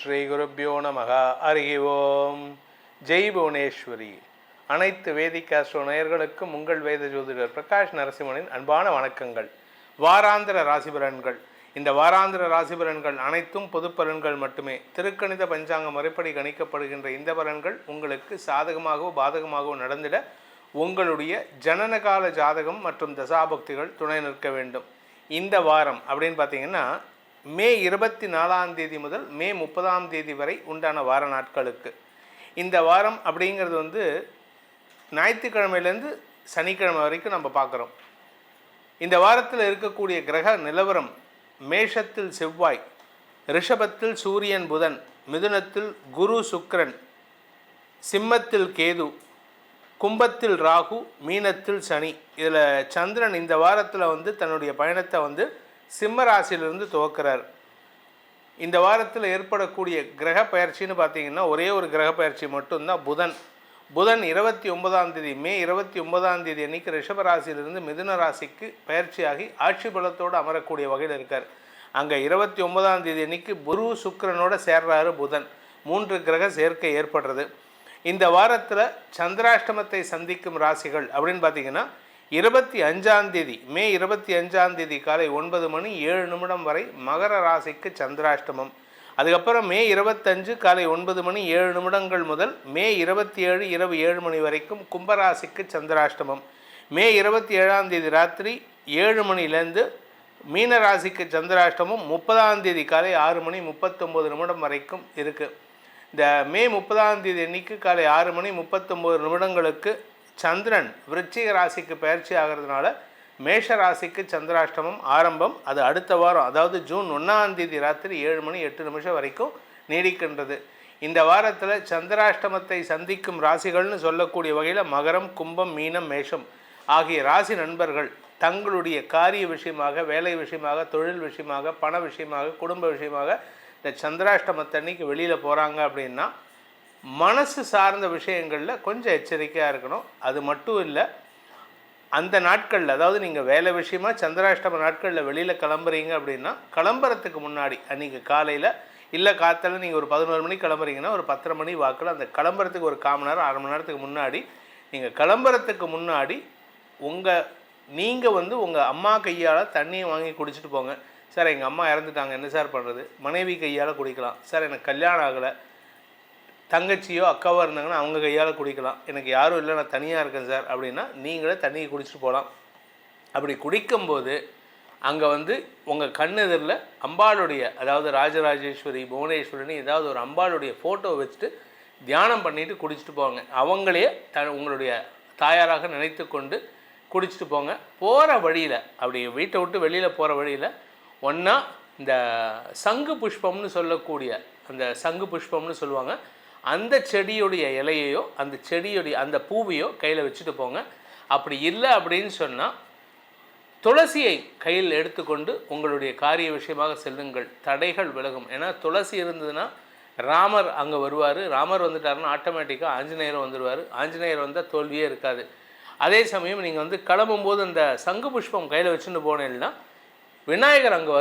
ஸ்ரீ குருப்யோ நமக. ஹரி ஓம். ஜெய் புவனேஸ்வரி. அனைத்து வேதிக் ஆஸ்ட்ரோ நேயர்களுக்கும் உங்கள் வேத ஜோதிடர் பிரகாஷ் நரசிம்மனின் அன்பான வணக்கங்கள். வாராந்திர ராசி பலன்கள். இந்த வாராந்திர ராசி பலன்கள் அனைத்தும் பொது பலன்கள் மட்டுமே. திருக்கணித பஞ்சாங்க முறைப்படி கணிக்கப்படுகின்ற இந்த பலன்கள் உங்களுக்கு சாதகமாகவோ பாதகமாகவோ நடந்திட உங்களுடைய ஜனனகால ஜாதகம் மற்றும் தசாபக்திகள் துணை நிற்க வேண்டும். இந்த வாரம் அப்படின்னு பார்த்தீங்கன்னா மே 24 முதல் மே 30 வரை உண்டான வார நாட்களுக்கு. இந்த வாரம் அப்படிங்கிறது ஞாயிற்றுக்கிழமையிலேருந்து சனிக்கிழமை வரைக்கும் நம்ம பார்க்குறோம். இந்த வாரத்தில் இருக்கக்கூடிய கிரக நிலவரம்: மேஷத்தில் செவ்வாய், ரிஷபத்தில் சூரியன் புதன், மிதுனத்தில் குரு சுக்கிரன், சிம்மத்தில் கேது, கும்பத்தில் ராகு, மீனத்தில் சனி. இதில் சந்திரன் இந்த வாரத்தில் தன்னுடைய பயணத்தை சிம்ம ராசியிலிருந்து துவக்கிறார். இந்த வாரத்தில் ஏற்படக்கூடிய கிரக பயிற்சின்னு பார்த்தீங்கன்னா ஒரே ஒரு கிரக பயிற்சி மட்டும்தான். புதன் 29 மே 29 அன்னைக்கு ரிஷபராசியிலிருந்து மிதுன ராசிக்கு பயிற்சியாகி ஆட்சி பலத்தோடு அமரக்கூடிய வகையில் இருக்கார். அங்கே 29 அன்னைக்கு குரு சுக்கிரனோட சேர்றாரு புதன். 3 கிரக சேர்க்கை ஏற்படுறது. இந்த வாரத்தில் சந்திராஷ்டமத்தை சந்திக்கும் ராசிகள் அப்படின்னு பார்த்தீங்கன்னா 25 மே 25 காலை 9:07 வரை மகர ராசிக்கு சந்திராஷ்டமம். அதுக்கப்புறம் மே 25 காலை 9:07 முதல் மே 27 இரவு 7 மணி வரைக்கும் கும்பராசிக்கு சந்திராஷ்டமம். மே 27 ராத்திரி 7 மணிலேருந்து மீன ராசிக்கு சந்திராஷ்டமம் 30 காலை 6:39 வரைக்கும் இருக்குது. இந்த மே 30 அன்னைக்கு காலை 6:39 சந்திரன் விருச்சிக ராசிக்கு பயிற்சி ஆகிறதுனால மேஷ ராசிக்கு சந்திராஷ்டமம் ஆரம்பம். அது அடுத்த வாரம், அதாவது ஜூன் 1 ராத்திரி 7:08 வரைக்கும் நீடிக்கின்றது. இந்த வாரத்தில் சந்திராஷ்டமத்தை சந்திக்கும் ராசிகள்னு சொல்லக்கூடிய வகையில் மகரம், கும்பம், மீனம், மேஷம் ஆகிய ராசி நண்பர்கள் தங்களுடைய காரிய விஷயமாக, வேலை விஷயமாக, தொழில் விஷயமாக, பண விஷயமாக, குடும்ப விஷயமாக இந்த சந்திராஷ்டமத்தன்னைக்கு வெளியில் போகிறாங்க அப்படின்னா மனசு சார்ந்த விஷயங்களில் கொஞ்சம் எச்சரிக்கையாக இருக்கணும். அது மட்டும் இல்லை, அந்த நாட்களில், அதாவது நீங்கள் வேலை விஷயமாக சந்திராஷ்டம நாட்களில் வெளியில் கிளம்புறீங்க அப்படின்னா கிளம்புறதுக்கு முன்னாடி அன்றைக்கி காலையில் இல்லை காத்தால நீங்கள் ஒரு 11 மணிக்கு கிளம்புறீங்கன்னா ஒரு 10:30 மணி வாக்கில் அந்த கிளம்புறதுக்கு ஒரு 1/4 மணி நேரம் 1/2 மணி நேரத்துக்கு முன்னாடி நீங்கள் கிளம்புறதுக்கு முன்னாடி நீங்கள் உங்கள் அம்மா கையால் தண்ணியை வாங்கி குடிச்சிட்டு போங்க. சார் எங்கள் அம்மா இறந்துட்டாங்க, என்ன சார் பண்ணுறது? மனைவி கையால் குடிக்கலாம். சார் எனக்கு கல்யாணம் ஆகலை, தங்கச்சியோ அக்காவோ இருந்தாங்கன்னா அவங்க கையால் குடிக்கலாம். எனக்கு யாரும் இல்லை, நான் தனியாக இருக்கேன் சார் அப்படின்னா நீங்களே தண்ணியை குடிச்சிட்டு போகலாம். அப்படி குடிக்கும்போது அங்கே உங்கள் கண்ணெதிரில் அம்பாளுடைய, அதாவது ராஜராஜேஸ்வரி, புவனேஸ்வரின்னு ஏதாவது ஒரு அம்பாளுடைய ஃபோட்டோ வச்சுட்டு தியானம் பண்ணிவிட்டு குடிச்சிட்டு போங்க. அவங்களே உங்களுடைய தாயாராக நினைத்து கொண்டு குடிச்சிட்டு போங்க. போகிற வழியில், அப்படி வீட்டை விட்டு வெளியில் போகிற வழியில் ஒன்றா இந்த சங்கு புஷ்பம்னு சொல்லக்கூடிய, அந்த சங்கு புஷ்பம்னு சொல்லுவாங்க, அந்த செடியுடைய இலையையோ அந்த செடியுடைய அந்த பூவையோ கையில் வச்சுட்டு போங்க. அப்படி இல்லை அப்படின்னு சொன்னால் துளசியை கையில் எடுத்துக்கொண்டு உங்களுடைய காரிய விஷயமாக செல்லுங்கள். தடைகள் விலகும். ஏன்னா துளசி இருந்ததுன்னா ராமர் அங்கே வருவார். ராமர் வந்துட்டாருன்னா ஆட்டோமேட்டிக்காக ஆஞ்சநேயர் வந்துடுவார். ஆஞ்சநேயர் வந்தால் தோல்வியே இருக்காது. அதே சமயம் நீங்கள் கிளம்பும்போது அந்த சங்கு புஷ்பம் கையில் வச்சுட்டு போனீங்கன்னா விநாயகர் அங்கே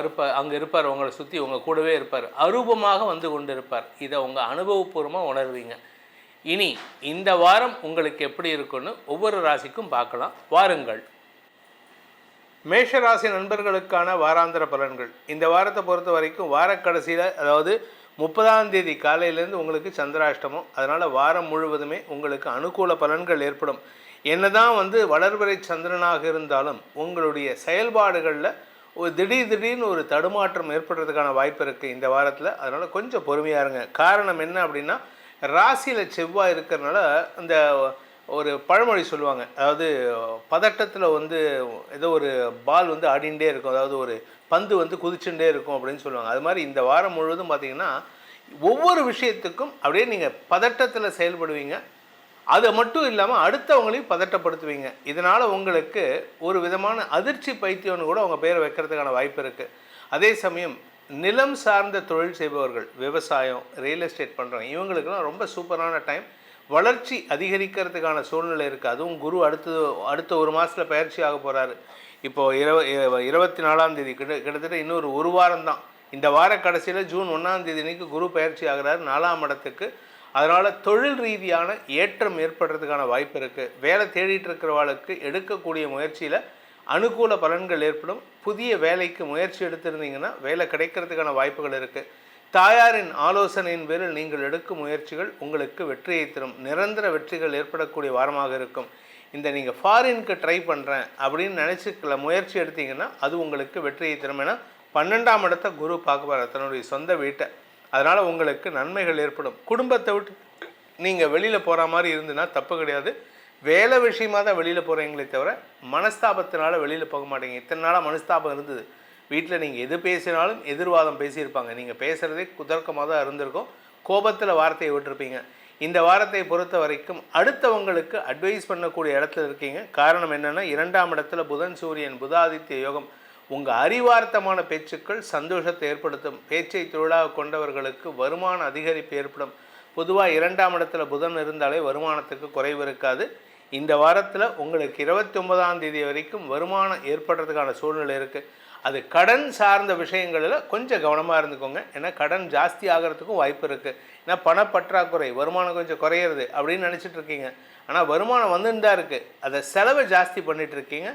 இருப்பார், உங்களை சுற்றி உங்கள் கூடவே இருப்பார், அரூபமாக கொண்டு இருப்பார். இதை உங்கள் அனுபவபூர்வமாக உணர்வீங்க. இனி இந்த வாரம் உங்களுக்கு எப்படி இருக்குன்னு ஒவ்வொரு ராசிக்கும் பார்க்கலாம். வாருங்கள். மேஷராசி நண்பர்களுக்கான வாராந்திர பலன்கள். இந்த வாரத்தை பொறுத்த வரைக்கும் வாரக்கடைசியில், அதாவது 30 காலையிலேருந்து உங்களுக்கு சந்திராஷ்டமம். அதனால் வாரம் முழுவதுமே உங்களுக்கு அனுகூல பலன்கள் ஏற்படும். என்னதான் வளர்பிறை சந்திரனாக இருந்தாலும் உங்களுடைய செயல்பாடுகளில் ஒரு திடீர்னு ஒரு தடுமாற்றம் ஏற்படுறதுக்கான வாய்ப்பு இருக்குது இந்த வாரத்தில். அதனால் கொஞ்சம் பொறுமையாக இருங்க. காரணம் என்ன அப்படின்னா, ராசியில் செவ்வாய் இருக்கிறதுனால அந்த ஒரு பழமொழி சொல்லுவாங்க, அதாவது பதட்டத்தில் ஏதோ ஒரு பால் ஆடிண்டே இருக்கும், அதாவது ஒரு பந்து குதிச்சுட்டே இருக்கும் அப்படின்னு சொல்லுவாங்க. அது மாதிரி இந்த வாரம் முழுவதும் பார்த்திங்கன்னா ஒவ்வொரு விஷயத்துக்கும் அப்படியே நீங்கள் பதட்டத்தில் செயல்படுவீங்க. அது மட்டும் இல்லாமல் அடுத்தவங்களையும் பதட்டப்படுத்துவீங்க. இதனால் உங்களுக்கு ஒரு விதமான அதிர்ச்சி பைத்தியம்னு கூட உங்கள் பேரை வைக்கிறதுக்கான வாய்ப்பு இருக்குது. அதே சமயம் நிலம் சார்ந்த தொழில் செய்பவர்கள், விவசாயம், ரியல் எஸ்டேட் பண்ணுறவங்க, இவங்களுக்கெல்லாம் ரொம்ப சூப்பரான டைம். வளர்ச்சி அதிகரிக்கிறதுக்கான சூழ்நிலை இருக்குது. அதுவும் குரு அடுத்த ஒரு மாதத்தில் பயிற்சி ஆக போகிறாரு. இப்போது 24 கிட்டத்தட்ட இன்னொரு ஒரு வாரம் தான். இந்த வார கடைசியில் ஜூன் 1ஆம் தேதி அன்னைக்கு குரு பயிற்சி ஆகிறார் 4ஆம் இடத்துக்கு. அதனால் தொழில் ரீதியான ஏற்றம் ஏற்படுறதுக்கான வாய்ப்பு இருக்குது. வேலை தேடிட்டு இருக்கிறவாளுக்கு எடுக்கக்கூடிய முயற்சியில் அனுகூல பலன்கள் ஏற்படும். புதிய வேலைக்கு முயற்சி எடுத்திருந்தீங்கன்னா வேலை கிடைக்கிறதுக்கான வாய்ப்புகள் இருக்குது. தாயாரின் ஆலோசனையின் பேரில் நீங்கள் எடுக்கும் முயற்சிகள் உங்களுக்கு வெற்றியை தரும். நிரந்தர வெற்றிகள் ஏற்படக்கூடிய வாரமாக இருக்கும். இந்த நீங்கள் ஃபாரினுக்கு ட்ரை பண்ணுறேன் அப்படின்னு நினச்சிக்கல முயற்சி எடுத்தீங்கன்னா அது உங்களுக்கு வெற்றியை தரும். ஏன்னா 12ஆம் இடத்தை குரு பார்க்க தன்னுடைய சொந்த வீட்டை. அதனால் உங்களுக்கு நன்மைகள் ஏற்படும். குடும்பத்தை விட்டு நீங்கள் வெளியில் போகிற மாதிரி இருந்துன்னா தப்பு கிடையாது. வேலை விஷயமாக தான் வெளியில் போகிறீங்களே தவிர மனஸ்தாபத்தினால வெளியில் போக மாட்டீங்க. இத்தனை நாளாக மனஸ்தாபம் இருந்தது. வீட்டில் நீங்கள் எது பேசினாலும் எதிர்வாதம் பேசியிருப்பாங்க. நீங்கள் பேசுகிறதே குதர்க்கமாக தான் இருந்திருக்கும். கோபத்தில் வார்த்தையை விட்டுருப்பீங்க. இந்த வாரத்தை பொறுத்த வரைக்கும் அடுத்தவங்களுக்கு அட்வைஸ் பண்ணக்கூடிய இடத்துல இருக்கீங்க. காரணம் என்னென்னா 2ஆம் இடத்துல புதன் சூரியன் புதாதித்ய யோகம். உங்கள் அறிவார்த்தமான பேச்சுக்கள் சந்தோஷத்தை ஏற்படுத்தும். பேச்சை தொழிலாக கொண்டவர்களுக்கு வருமான அதிகரிப்பு ஏற்படும். பொதுவாக 2ஆம் இடத்துல புதன் இருந்தாலே வருமானத்துக்கு குறைவு இருக்காது. இந்த வாரத்தில் உங்களுக்கு 29ஆம் தேதி வரைக்கும் வருமானம் ஏற்படுறதுக்கான சூழ்நிலை இருக்குது. அது கடன் சார்ந்த விஷயங்களில் கொஞ்சம் கவனமாக இருந்துக்கோங்க. ஏன்னா கடன் ஜாஸ்தி ஆகிறதுக்கும் வாய்ப்பு இருக்குது. ஏன்னா பணப்பற்றாக்குறை, வருமானம் கொஞ்சம் குறையிறது அப்படின்னு நினச்சிட்டு இருக்கீங்க. ஆனால் வருமானம் வந்துன்னு தான் இருக்குது. அதை செலவை ஜாஸ்தி பண்ணிகிட்டு இருக்கீங்க.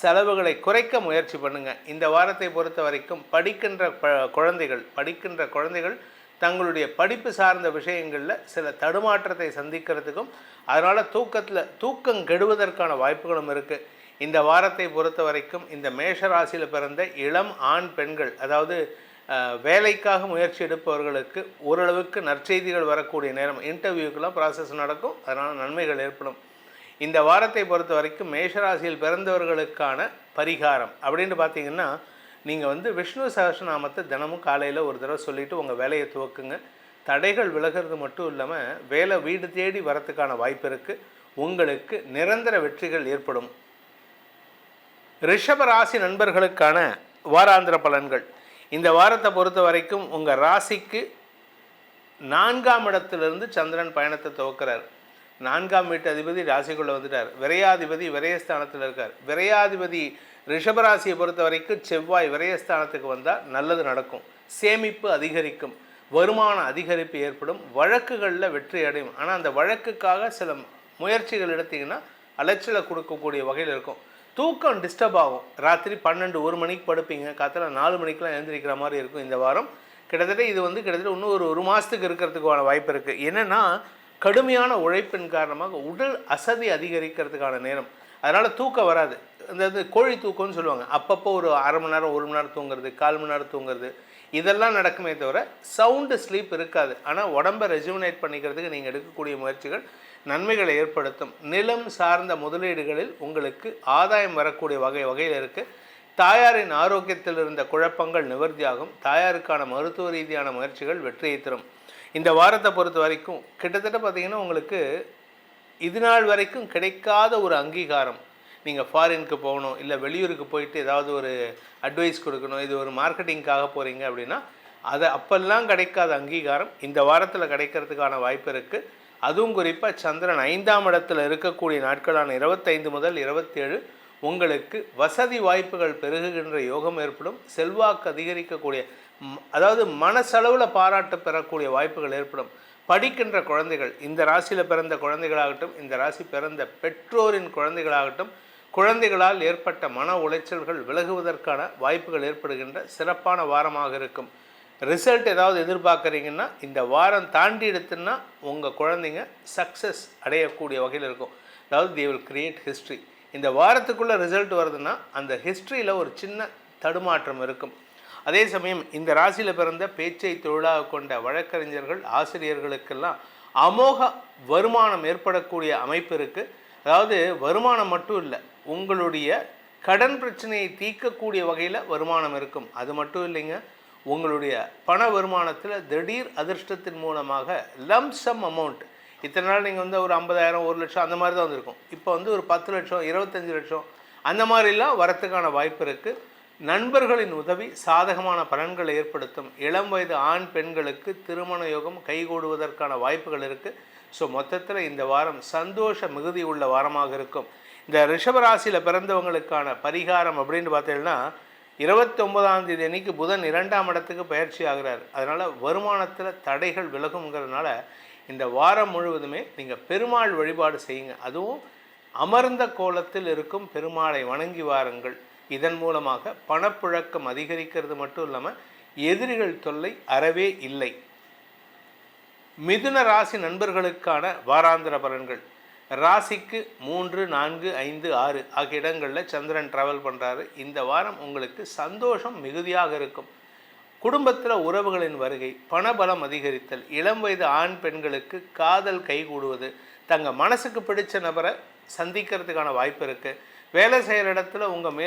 செலவுகளை குறைக்க முயற்சி பண்ணுங்கள். இந்த வாரத்தை பொறுத்த வரைக்கும் படிக்கின்ற குழந்தைகள் தங்களுடைய படிப்பு சார்ந்த விஷயங்களில் சில தடுமாற்றத்தை சந்திக்கிறதுக்கும் அதனால் தூக்கம் கெடுவதற்கான வாய்ப்புகளும் இருக்குது. இந்த வாரத்தை பொறுத்த வரைக்கும் இந்த மேஷ ராசியில் பிறந்த இளம் ஆண் பெண்கள், அதாவது வேலைக்காக முயற்சி எடுப்பவர்களுக்கு ஓரளவுக்கு நற்செய்திகள் வரக்கூடிய நேரம். இன்டர்வியூக்கெல்லாம் ப்ராசஸ் நடக்கும். அதனால் நன்மைகள் ஏற்படும். இந்த வாரத்தை பொறுத்த வரைக்கும் மேஷராசியில் பிறந்தவர்களுக்கான பரிகாரம் அப்படின்னு பார்த்தீங்கன்னா, நீங்கள் விஷ்ணு சஹஸ்ரநாமத்தை தினமும் காலையில் ஒரு தடவை சொல்லிவிட்டு உங்கள் வேலையை துவக்குங்க. தடைகள் விலகிறது மட்டும் இல்லாமல் வேலை வீடு தேடி வரத்துக்கான வாய்ப்பு இருக்குது. உங்களுக்கு நிரந்தர வெற்றிகள் ஏற்படும். ரிஷப ராசி நண்பர்களுக்கான வாராந்திர பலன்கள். இந்த வாரத்தை பொறுத்த வரைக்கும் உங்கள் ராசிக்கு 4ஆம் இடத்திலிருந்து சந்திரன் பயணத்தை துவக்கிறார். 4ஆம் வீட்டு அதிபதி ராசிக்குள்ளே வந்துட்டார். விரையாதிபதி விரயஸ்தானத்தில் இருக்கார். விரையாதிபதி ரிஷபராசியை பொறுத்த வரைக்கும் செவ்வாய் விரயஸ்தானத்துக்கு வந்தால் நல்லது நடக்கும். சேமிப்பு அதிகரிக்கும். வருமான அதிகரிப்பு ஏற்படும். வழக்குகளில் வெற்றி அடையும். ஆனால் அந்த வழக்குக்காக சில முயற்சிகள் எடுத்திங்கன்னா அலைச்சலை கொடுக்கக்கூடிய வகையில் இருக்கும். தூக்கம் டிஸ்டர்ப் ஆகும். ராத்திரி 12-1 மணிக்கு படுப்பீங்க. காத்தால 4 மணிக்கெலாம் எழுந்திரிக்கிற மாதிரி இருக்கும். இந்த வாரம் கிட்டத்தட்ட கிட்டத்தட்ட இன்னும் ஒரு மாதத்துக்கு இருக்கிறதுக்கான வாய்ப்பு இருக்குது. என்னென்னா கடுமையான உழைப்பின் காரணமாக உடல் அசதி அதிகரிக்கிறதுக்கான நேரம். அதனால் தூக்கம் வராது. இந்த கோழி தூக்கம்னு சொல்லுவாங்க. அப்பப்போ ஒரு அரை மணி நேரம் 1 மணி நேரம் தூங்குறது, 1/4 மணி நேரம் தூங்குறது, இதெல்லாம் நடக்குமே தவிர சவுண்டு ஸ்லீப் இருக்காது. ஆனால் உடம்பை ரெஜுவனேட் பண்ணிக்கிறதுக்கு நீங்கள் எடுக்கக்கூடிய முயற்சிகள் நன்மைகளை ஏற்படுத்தும். நிலம் சார்ந்த முதலீடுகளில் உங்களுக்கு ஆதாயம் வரக்கூடிய வகையில் இருக்குது. தாயாரின் ஆரோக்கியத்தில் இருந்த குழப்பங்கள் நிவர்த்தியாகும். தாயாருக்கான மருத்துவ ரீதியான முயற்சிகள் வெற்றியை தரும். இந்த வாரத்தை பொறுத்த வரைக்கும் கிட்டத்தட்ட பார்த்திங்கன்னா உங்களுக்கு இது நாள் வரைக்கும் கிடைக்காத ஒரு அங்கீகாரம். நீங்கள் ஃபாரினுக்கு போகணும், இல்லை வெளியூருக்கு போயிட்டு ஏதாவது ஒரு அட்வைஸ் கொடுக்கணும், இது ஒரு மார்க்கெட்டிங்காக போகிறீங்க அப்படின்னா அதை அப்பெல்லாம் கிடைக்காத அங்கீகாரம் இந்த வாரத்தில் கிடைக்கிறதுக்கான வாய்ப்பு இருக்குது. அதுவும் குறிப்பாக சந்திரன் 5ஆம் இடத்துல இருக்கக்கூடிய நாட்களான 25 முதல் 27 உங்களுக்கு வசதி வாய்ப்புகள் பெருகுகின்ற யோகம் ஏற்படும். செல்வாக்கு அதிகரிக்கக்கூடிய, அதாவது மனசளவில் பாராட்டு பெறக்கூடிய வாய்ப்புகள் ஏற்படும். படிக்கின்ற குழந்தைகள், இந்த ராசியில் பிறந்த குழந்தைகளாகட்டும், இந்த ராசி பிறந்த பெற்றோரின் குழந்தைகளாகட்டும், குழந்தைகளால் ஏற்பட்ட மன உளைச்சல்கள் விலகுவதற்கான வாய்ப்புகள் ஏற்படுகின்ற சிறப்பான வாரமாக இருக்கும். ரிசல்ட் ஏதாவது எதிர்பார்க்குறீங்கன்னா இந்த வாரம் தாண்டி எடுத்துன்னா உங்கள் குழந்தைங்க சக்ஸஸ் அடையக்கூடிய வகையில் இருக்கும். அதாவது தே வில் கிரியேட் ஹிஸ்ட்ரி. இந்த வாரத்துக்குள்ளே ரிசல்ட் வருதுன்னா அந்த ஹிஸ்ட்ரியில் ஒரு சின்ன தடுமாற்றம் இருக்கும். அதே சமயம் இந்த ராசியில் பிறந்த பேச்சை தொழிலாக கொண்ட வழக்கறிஞர்கள், ஆசிரியர்களுக்கெல்லாம் அமோக வருமானம் ஏற்படக்கூடிய அமைப்பு இருக்குது. அதாவது வருமானம் மட்டும் இல்லை, உங்களுடைய கடன் பிரச்சனையை தீர்க்கக்கூடிய வகையில் வருமானம் இருக்கும். அது மட்டும் இல்லைங்க, உங்களுடைய பண வருமானத்தில் திடீர் அதிர்ஷ்டத்தின் மூலமாக லம்சம் அமௌண்ட், இத்தனை நாள் நீங்கள் ஒரு 50,000 1 லட்சம் அந்த மாதிரி தான் வந்திருக்கும். இப்போ ஒரு 10 லட்சம் 25 லட்சம் அந்த மாதிரிலாம் வரத்துக்கான வாய்ப்பு இருக்குது. நண்பர்களின் உதவி சாதகமான பலன்களை ஏற்படுத்தும். இளம் வயது ஆண் பெண்களுக்கு திருமண யோகம் கைகூடுவதற்கான வாய்ப்புகள் இருக்குது. ஸோ மொத்தத்தில் இந்த வாரம் சந்தோஷ மிகுதி உள்ள வாரமாக இருக்கும். இந்த ரிஷபராசியில் பிறந்தவங்களுக்கான பரிகாரம் அப்படின்னு பார்த்தீங்கன்னா, 29ஆம் தேதி அன்னைக்கு புதன் 2ஆம் இடத்துக்கு பயிற்சி ஆகிறார். அதனால் வருமானத்தில் தடைகள் விலகுங்கிறதுனால இந்த வாரம் முழுவதுமே நீங்கள் பெருமாள் வழிபாடு செய்யுங்க. அதுவும் அமர்ந்த கோலத்தில் இருக்கும் பெருமாளை வணங்கி வாருங்கள். இதன் மூலமாக பணப்புழக்கம் அதிகரிக்கிறது மட்டும் இல்லாமல் எதிரிகள் தொல்லை அறவே இல்லை. மிதுன ராசி நண்பர்களுக்கான வாராந்திர பலன்கள். ராசிக்கு 3, 4, 5, 6 ஆகிய இடங்களில் சந்திரன் ட்ராவல் பண்ணுறாரு. இந்த வாரம் உங்களுக்கு சந்தோஷம் மிகுதியாக இருக்கும். குடும்பத்தில் உறவுகளின் வருகை, பணபலம் அதிகரித்தல், இளம் வயது ஆண் பெண்களுக்கு காதல் கைகூடுவது, தங்கள் மனசுக்கு பிடிச்ச நபரை சந்திக்கிறதுக்கான வாய்ப்பு இருக்குது. வேலை செய்கிற இடத்துல உங்கள்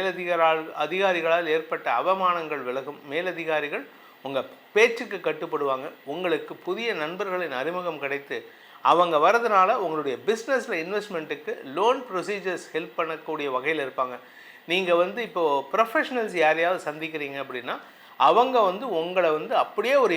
அதிகாரிகளால் ஏற்பட்ட அவமானங்கள் விலகும். மேலதிகாரிகள் உங்கள் பேச்சுக்கு கட்டுப்படுவாங்க. உங்களுக்கு புதிய நண்பர்களின் அறிமுகம் கிடைத்து அவங்க வரதுனால உங்களுடைய பிஸ்னஸில் இன்வெஸ்ட்மெண்ட்டுக்கு லோன் ப்ரொசீஜர்ஸ் ஹெல்ப் பண்ணக்கூடிய வகையில் இருப்பாங்க. நீங்கள் இப்போது ப்ரொஃபஷனல்ஸ் யாரையாவது சந்திக்கிறீங்க அப்படின்னா அவங்க உங்களை அப்படியே ஒரு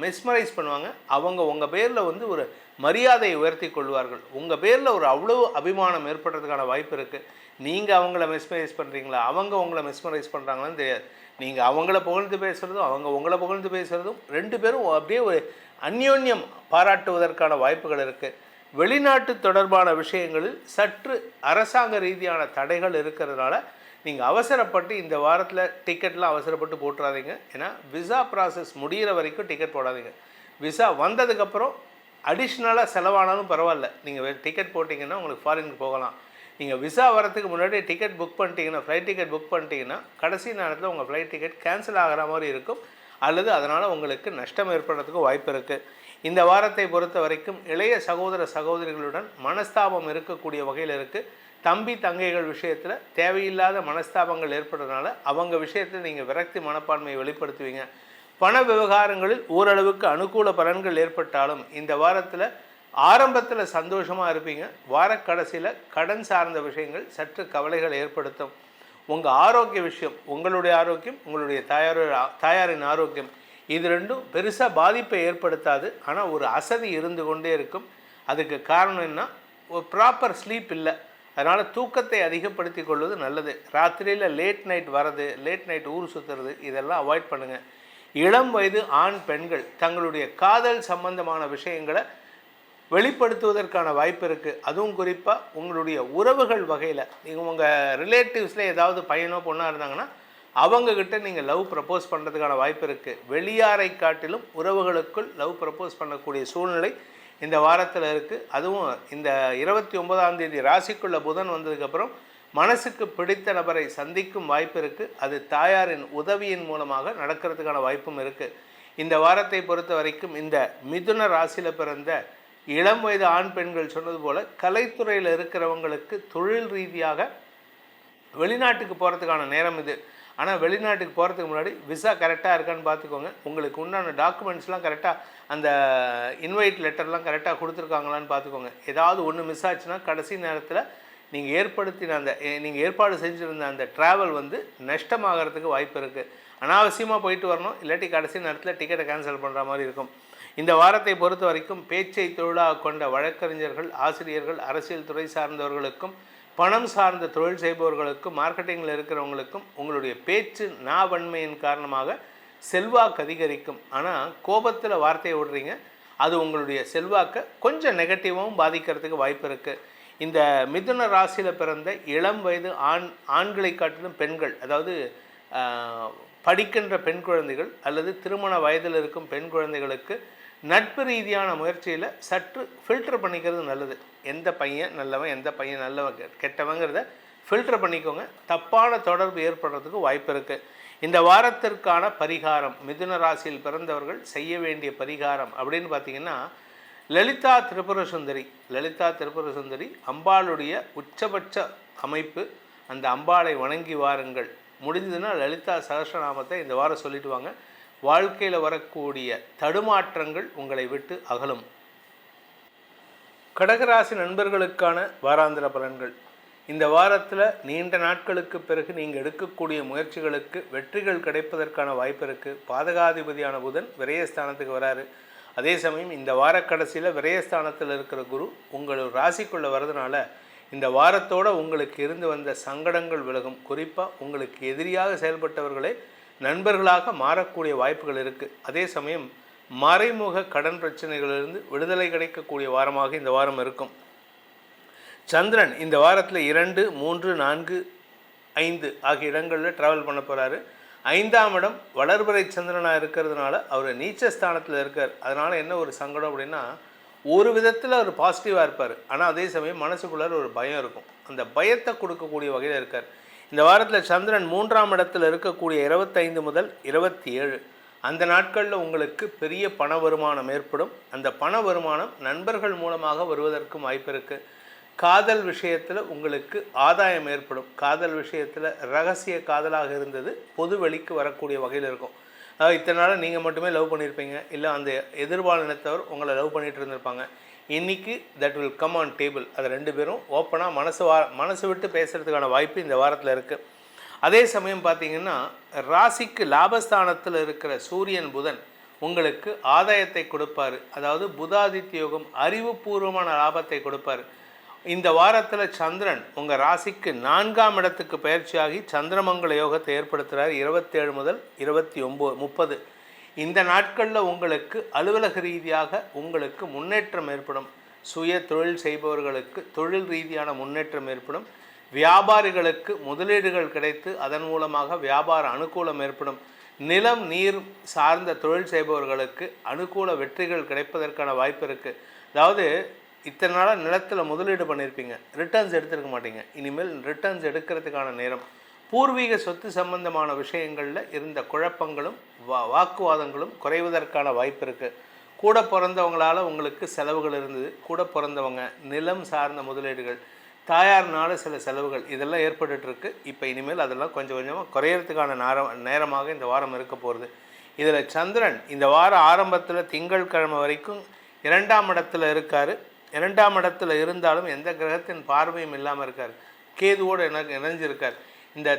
மெஸ்மரைஸ் பண்ணுவாங்க. அவங்க உங்கள் பேரில் ஒரு மரியாதையை உயர்த்தி கொள்வார்கள். உங்கள் பேரில் ஒரு அவ்வளோ அபிமானம் ஏற்படுறதுக்கான வாய்ப்பு இருக்குது. நீங்கள் அவங்கள மெஸ்மரைஸ் பண்ணுறீங்களா, அவங்க உங்களை மெஸ்மரைஸ் பண்ணுறாங்களான்னு தெரியாது. நீங்கள் அவங்கள புகழ்ந்து பேசுகிறதும் அவங்க உங்களை புகழ்ந்து பேசுகிறதும் 2 பேரும் அப்படியே ஒரு அந்யோன்யம் பாராட்டுவதற்கான வாய்ப்புகள் இருக்குது. வெளிநாட்டு தொடர்பான விஷயங்களில் சற்று அரசாங்க ரீதியான தடைகள் இருக்கிறதுனால நீங்கள் அவசரப்பட்டு இந்த வாரத்தில் டிக்கெட்லாம் அவசரப்பட்டு போட்டுறாதீங்க. ஏன்னா விசா ப்ராசஸ் முடிகிற வரைக்கும் டிக்கெட் போடாதீங்க. விசா வந்ததுக்கப்புறம் அடிஷ்னலாக செலவானாலும் பரவாயில்ல, நீங்கள் டிக்கெட் போட்டிங்கன்னா உங்களுக்கு ஃபாரினுக்கு போகலாம். நீங்கள் விசா வரத்துக்கு முன்னாடி டிக்கெட் புக் பண்ணிட்டீங்கன்னா, ஃப்ளைட் டிக்கெட் புக் பண்ணிட்டீங்கன்னா கடைசி நேரத்தில் உங்கள் ஃப்ளைட் டிக்கெட் கேன்சல் ஆகிற மாதிரி இருக்கும், அல்லது அதனால் உங்களுக்கு நஷ்டம் ஏற்படுறதுக்கு வாய்ப்பு இருக்குது. இந்த வாரத்தை பொறுத்த வரைக்கும் இளைய சகோதர சகோதரிகளுடன் மனஸ்தாபம் இருக்கக்கூடிய வகையில் இருக்குது. தம்பி தங்கைகள் விஷயத்தில் தேவையில்லாத மனஸ்தாபங்கள் ஏற்படுறதுனால அவங்க விஷயத்தில் நீங்கள் விரக்தி மனப்பான்மையை வெளிப்படுத்துவீங்க. பண விவகாரங்களில் ஓரளவுக்கு அனுகூல பலன்கள் ஏற்பட்டாலும் இந்த வாரத்தில் ஆரம்பத்தில் சந்தோஷமாக இருப்பீங்க. வாரக்கடைசியில் கடன் சார்ந்த விஷயங்கள் சற்று கவலைகள் ஏற்படுத்தும். உங்கள் ஆரோக்கிய விஷயம், உங்களுடைய ஆரோக்கியம், உங்களுடைய தாயாரின் ஆரோக்கியம், இது ரெண்டும் பெருசாக பாதிப்பை ஏற்படுத்தாது. ஆனால் ஒரு அசதி இருந்து கொண்டே இருக்கும். அதுக்கு காரணம் என்ன, ஒரு ப்ராப்பர் ஸ்லீப் இல்லை. அதனால் தூக்கத்தை அதிகப்படுத்தி கொள்வது நல்லது. ராத்திரியில் லேட் நைட் வர்றது, லேட் நைட் ஊர் சுற்றுறது, இதெல்லாம் அவாய்ட் பண்ணுங்கள். இளம் வயது ஆண் பெண்கள் தங்களுடைய காதல் சம்பந்தமான விஷயங்களை வெளிப்படுத்துவதற்கான வாய்ப்பு இருக்குது. அதுவும் குறிப்பாக உங்களுடைய உறவுகள் வகையில் நீங்கள் உங்கள் ரிலேட்டிவ்ஸில் ஏதாவது பையனோ பொண்ணாக இருந்தாங்கன்னா அவங்கக்கிட்ட நீங்கள் லவ் ப்ரப்போஸ் பண்ணுறதுக்கான வாய்ப்பு இருக்குது. வெளியாரை காட்டிலும் உறவுகளுக்குள் லவ் ப்ரப்போஸ் பண்ணக்கூடிய சூழ்நிலை இந்த வாரத்தில் இருக்குது. அதுவும் இந்த 29ஆம் தேதி ராசிக்குள்ள புதன் வந்ததுக்கப்புறம் மனசுக்கு பிடித்த நபரை சந்திக்கும் வாய்ப்பு இருக்குது. அது தாயாரின் உதவியின் மூலமாக நடக்கிறதுக்கான வாய்ப்பும் இருக்குது. இந்த வாரத்தை பொறுத்த வரைக்கும் இந்த மிதுன ராசியில் பிறந்த இளம் வயது ஆண் பெண்கள் சொன்னது போல் கலைத்துறையில் இருக்கிறவங்களுக்கு தொழில் ரீதியாக வெளிநாட்டுக்கு போகிறதுக்கான நேரம் இது. ஆனால் வெளிநாட்டுக்கு போகிறதுக்கு முன்னாடி விசா கரெக்டாக இருக்கான்னு பார்த்துக்கோங்க. உங்களுக்கு உண்டான டாக்குமெண்ட்ஸ்லாம் கரெக்டாக, அந்த இன்வைட் லெட்டர்லாம் கரெக்டாக கொடுத்துருக்காங்களான்னு பார்த்துக்கோங்க. ஏதாவது ஒன்று மிஸ் ஆச்சுன்னா கடைசி நேரத்தில் நீங்கள் ஏற்பாடு செஞ்சுருந்த அந்த ட்ராவல் நஷ்டமாகறதுக்கு வாய்ப்பு இருக்குது. அனாவசியமாக போயிட்டு வரணும், இல்லாட்டி கடைசி நேரத்தில் டிக்கெட்டை கேன்சல் பண்ணுற மாதிரி இருக்கும். இந்த வாரத்தை பொறுத்த வரைக்கும் பேச்சை தொழிலாக கொண்ட வழக்கறிஞர்கள், ஆசிரியர்கள், அரசியல் துறை சார்ந்தவர்களுக்கும், பணம் சார்ந்த தொழில் செய்பவர்களுக்கும், மார்க்கெட்டிங்கில் இருக்கிறவங்களுக்கும் உங்களுடைய பேச்சு நாவன்மையின் காரணமாக செல்வாக்கு அதிகரிக்கும். ஆனால் கோபத்தில் வார்த்தையை விடுறீங்க, அது உங்களுடைய செல்வாக்கை கொஞ்சம் நெகட்டிவாகவும் பாதிக்கிறதுக்கு வாய்ப்பு இருக்குது. இந்த மிதுன ராசியில் பிறந்த இளம் வயது ஆண்களை காட்டிலும் பெண்கள், அதாவது படிக்கின்ற பெண் குழந்தைகள் அல்லது திருமண வயதில் இருக்கும் பெண் குழந்தைகளுக்கு நட்பு ரீதியான முயற்சியில் சற்று ஃபில்டர் பண்ணிக்கிறது நல்லது. எந்த பையன் நல்லவன், எந்த பையன் நல்லவன் கெட்டவங்கிறத ஃபில்டர் பண்ணிக்கோங்க. தப்பான தொடர்பு ஏற்படுறதுக்கு வாய்ப்பு இருக்குது. இந்த வாரத்திற்கான பரிகாரம், மிதுன ராசியில் பிறந்தவர்கள் செய்ய வேண்டிய பரிகாரம் அப்படின்னு பார்த்திங்கன்னா, லலிதா திரிபுர சுந்தரி அம்பாளுடைய உச்சபட்ச அமைப்பு. அந்த அம்பாளை வணங்கி வாருங்கள். முடிஞ்சதுன்னா லலிதா சகஸ்ரநாமத்தை இந்த வாரம் சொல்லிட்டு வாங்க. வாழ்க்கையில் வரக்கூடிய தடுமாற்றங்கள் உங்களை விட்டு அகலும். கடகராசி நண்பர்களுக்கான வாராந்திர பலன்கள். இந்த வாரத்தில் நீண்ட நாட்களுக்கு பிறகு நீங்கள் எடுக்கக்கூடிய முயற்சிகளுக்கு வெற்றிகள் கிடைப்பதற்கான வாய்ப்பு இருக்குது. பாதகாதிபதியான புதன் விரயஸ்தானத்துக்கு வராரு. அதே சமயம் இந்த வார கடைசியில் விரயஸ்தானத்தில் இருக்கிற குரு உங்கள் ராசிக்குள்ளே வர்றதுனால இந்த வாரத்தோடு உங்களுக்கு இருந்து வந்த சங்கடங்கள் விலகும். குறிப்பாக உங்களுக்கு எதிரியாக செயல்பட்டவர்களே நண்பர்களாக மாறக்கூடிய வாய்ப்புகள் இருக்குது. அதே சமயம் மறைமுக கடன் பிரச்சனைகளிலிருந்து விடுதலை கிடைக்கக்கூடிய வாரமாக இந்த வாரம் இருக்கும். சந்திரன் இந்த வாரத்தில் 2, 3, 4, 5 ஆகிய இடங்களில் ட்ராவல் பண்ண போகிறாரு. 5ஆம் இடம் வளர்பிறை சந்திரனாக இருக்கிறதுனால அவர் நீச்சஸ்தானத்தில் இருக்கார். அதனால் என்ன ஒரு சங்கடம் அப்படின்னா, ஒரு விதத்தில் அவர் பாசிட்டிவாக இருப்பார், ஆனால் அதே சமயம் மனசுக்குள்ளார ஒரு பயம் இருக்கும். அந்த பயத்தை கொடுக்கக்கூடிய வகையில் இருக்கார். இந்த வாரத்தில் சந்திரன் 3ஆம் இடத்தில் இருக்கக்கூடிய 25 முதல் 27 அந்த நாட்களில் உங்களுக்கு பெரிய பண வருமானம் ஏற்படும். அந்த பண வருமானம் நண்பர்கள் மூலமாக வருவதற்கும் வாய்ப்பு இருக்குது. காதல் விஷயத்தில் உங்களுக்கு ஆதாயம் ஏற்படும். காதல் விஷயத்தில் ரகசிய காதலாக இருந்தது பொது வெளிக்கு வரக்கூடிய வகையில் இருக்கும். அதாவது இத்தனை நாள் நீங்கள் மட்டுமே லவ் பண்ணியிருப்பீங்க, இல்லை அந்த எதிர்பாலினத்தவர் உங்களை லவ் பண்ணிகிட்டு இருந்திருப்பாங்க. இன்றைக்கி that will come on table. அது 2 பேரும் ஓப்பனாக மனசு விட்டு பேசுகிறதுக்கான வாய்ப்பு இந்த வாரத்தில் இருக்குது. அதே சமயம் பார்த்திங்கன்னா, ராசிக்கு லாபஸ்தானத்தில் இருக்கிற சூரியன் புதன் உங்களுக்கு ஆதாயத்தை கொடுப்பார். அதாவது புதாதித்ய யோகம், அறிவுபூர்வமான லாபத்தை கொடுப்பார். இந்த வாரத்தில் சந்திரன் உங்கள் ராசிக்கு 4ஆம் இடத்துக்கு பயிற்சியாகி சந்திரமங்கல யோகத்தை ஏற்படுத்துகிறார். 27 முதல் 29, 30 இந்த நாட்களில் உங்களுக்கு அலுவலக ரீதியாக உங்களுக்கு முன்னேற்றம் ஏற்படும். சுய தொழில் செய்பவர்களுக்கு தொழில் ரீதியான முன்னேற்றம் ஏற்படும். வியாபாரிகளுக்கு முதலீடுகள் கிடைத்து அதன் மூலமாக வியாபார அனுகூலம் ஏற்படும். நிலம் நீர் சார்ந்த தொழில் செய்பவர்களுக்கு அனுகூல வெற்றிகள் கிடைப்பதற்கான வாய்ப்பு இருக்குது. அதாவது இத்தனை நாளாக நிலத்தில் முதலீடு பண்ணியிருப்பீங்க, ரிட்டர்ன்ஸ் எடுத்துருக்க மாட்டீங்க. இனிமேல் ரிட்டர்ன்ஸ் எடுக்கிறதுக்கான நேரம். பூர்வீக சொத்து சம்பந்தமான விஷயங்களில் இருந்த குழப்பங்களும் வாக்குவாதங்களும் குறைவதற்கான வாய்ப்பு இருக்குது. கூட பிறந்தவங்களால் உங்களுக்கு செலவுகள் இருந்தது. கூட பிறந்தவங்க, நிலம் சார்ந்த முதலீடுகள், தாயார்னால சில செலவுகள் இதெல்லாம் ஏற்பட்டுருக்கு. இப்போ இனிமேல் அதெல்லாம் கொஞ்சம் கொஞ்சமாக குறையிறதுக்கான நேரமாக இந்த வாரம் இருக்க போகிறது. இதில் சந்திரன் இந்த வார ஆரம்பத்தில் திங்கட்கிழமை வரைக்கும் 2ஆம் இடத்துல இருக்கார். 2ஆம் இடத்துல இருந்தாலும் எந்த கிரகத்தின் பார்வையும் இல்லாமல் இருக்கார். கேதுவோடு இணைஞ்சிருக்கார். இந்த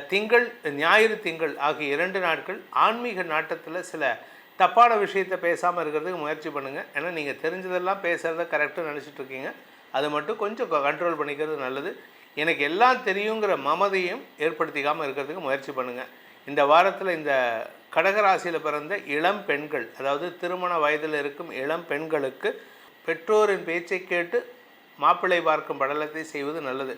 ஞாயிறு திங்கள் ஆகிய 2 நாட்கள் ஆன்மீக நாட்டத்தில் சில தப்பான விஷயத்தை பேசாமல் இருக்கிறதுக்கு முயற்சி பண்ணுங்கள். ஏன்னா நீங்கள் தெரிஞ்சதெல்லாம் பேசுகிறத கரெக்டாக நினச்சிட்ருக்கீங்க. அது மட்டும் கொஞ்சம் கண்ட்ரோல் பண்ணிக்கிறது நல்லது. எனக்கு எல்லாம் தெரியுங்கிற மமதையும் ஏற்படுத்திக்காமல் இருக்கிறதுக்கு முயற்சி பண்ணுங்கள். இந்த வாரத்தில் இந்த கடகராசியில் பிறந்த இளம் பெண்கள், அதாவது திருமண வயதில் இருக்கும் இளம் பெண்களுக்கு பெற்றோரின் பேச்சை கேட்டு மாப்பிள்ளை பார்க்கும் படலத்தை செய்வது நல்லது.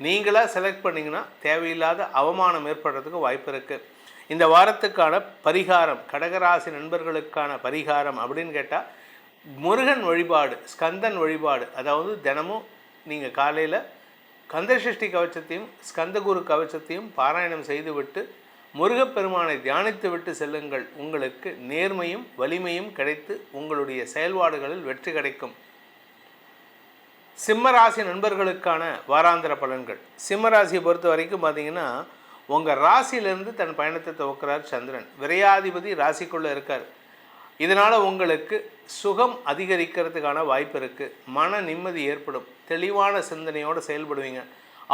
நீங்களாக செலக்ட் பண்ணிங்கன்னா தேவையில்லாத அவமானம் ஏற்படுறதுக்கு வாய்ப்பு இருக்குது. இந்த வாரத்துக்கான பரிகாரம், கடகராசி நண்பர்களுக்கான பரிகாரம் அப்படின்னு கேட்டால், முருகன் வழிபாடு, ஸ்கந்தன் வழிபாடு. அதாவது தினமும் நீங்கள் காலையில் கந்தசஷ்டி கவச்சத்தையும் ஸ்கந்தகுரு கவச்சத்தையும் பாராயணம் செய்துவிட்டு முருகப்பெருமானை தியானித்து விட்டு செல்லுங்கள். உங்களுக்கு நேர்மையும் வலிமையும் கிடைத்து உங்களுடைய செயல்பாடுகளில் வெற்றி கிடைக்கும். சிம்மராசி நண்பர்களுக்கான வாராந்திர பலன்கள். சிம்மராசியை பொறுத்த வரைக்கும் பார்த்தீங்கன்னா, உங்கள் ராசியிலிருந்து தன் பயணத்தை துவக்கிறார் சந்திரன். விரையாதிபதி ராசிக்குள்ளே இருக்கார். இதனால் உங்களுக்கு சுகம் அதிகரிக்கிறதுக்கான வாய்ப்பு இருக்குது. மன நிம்மதி ஏற்படும். தெளிவான சிந்தனையோடு செயல்படுவீங்க.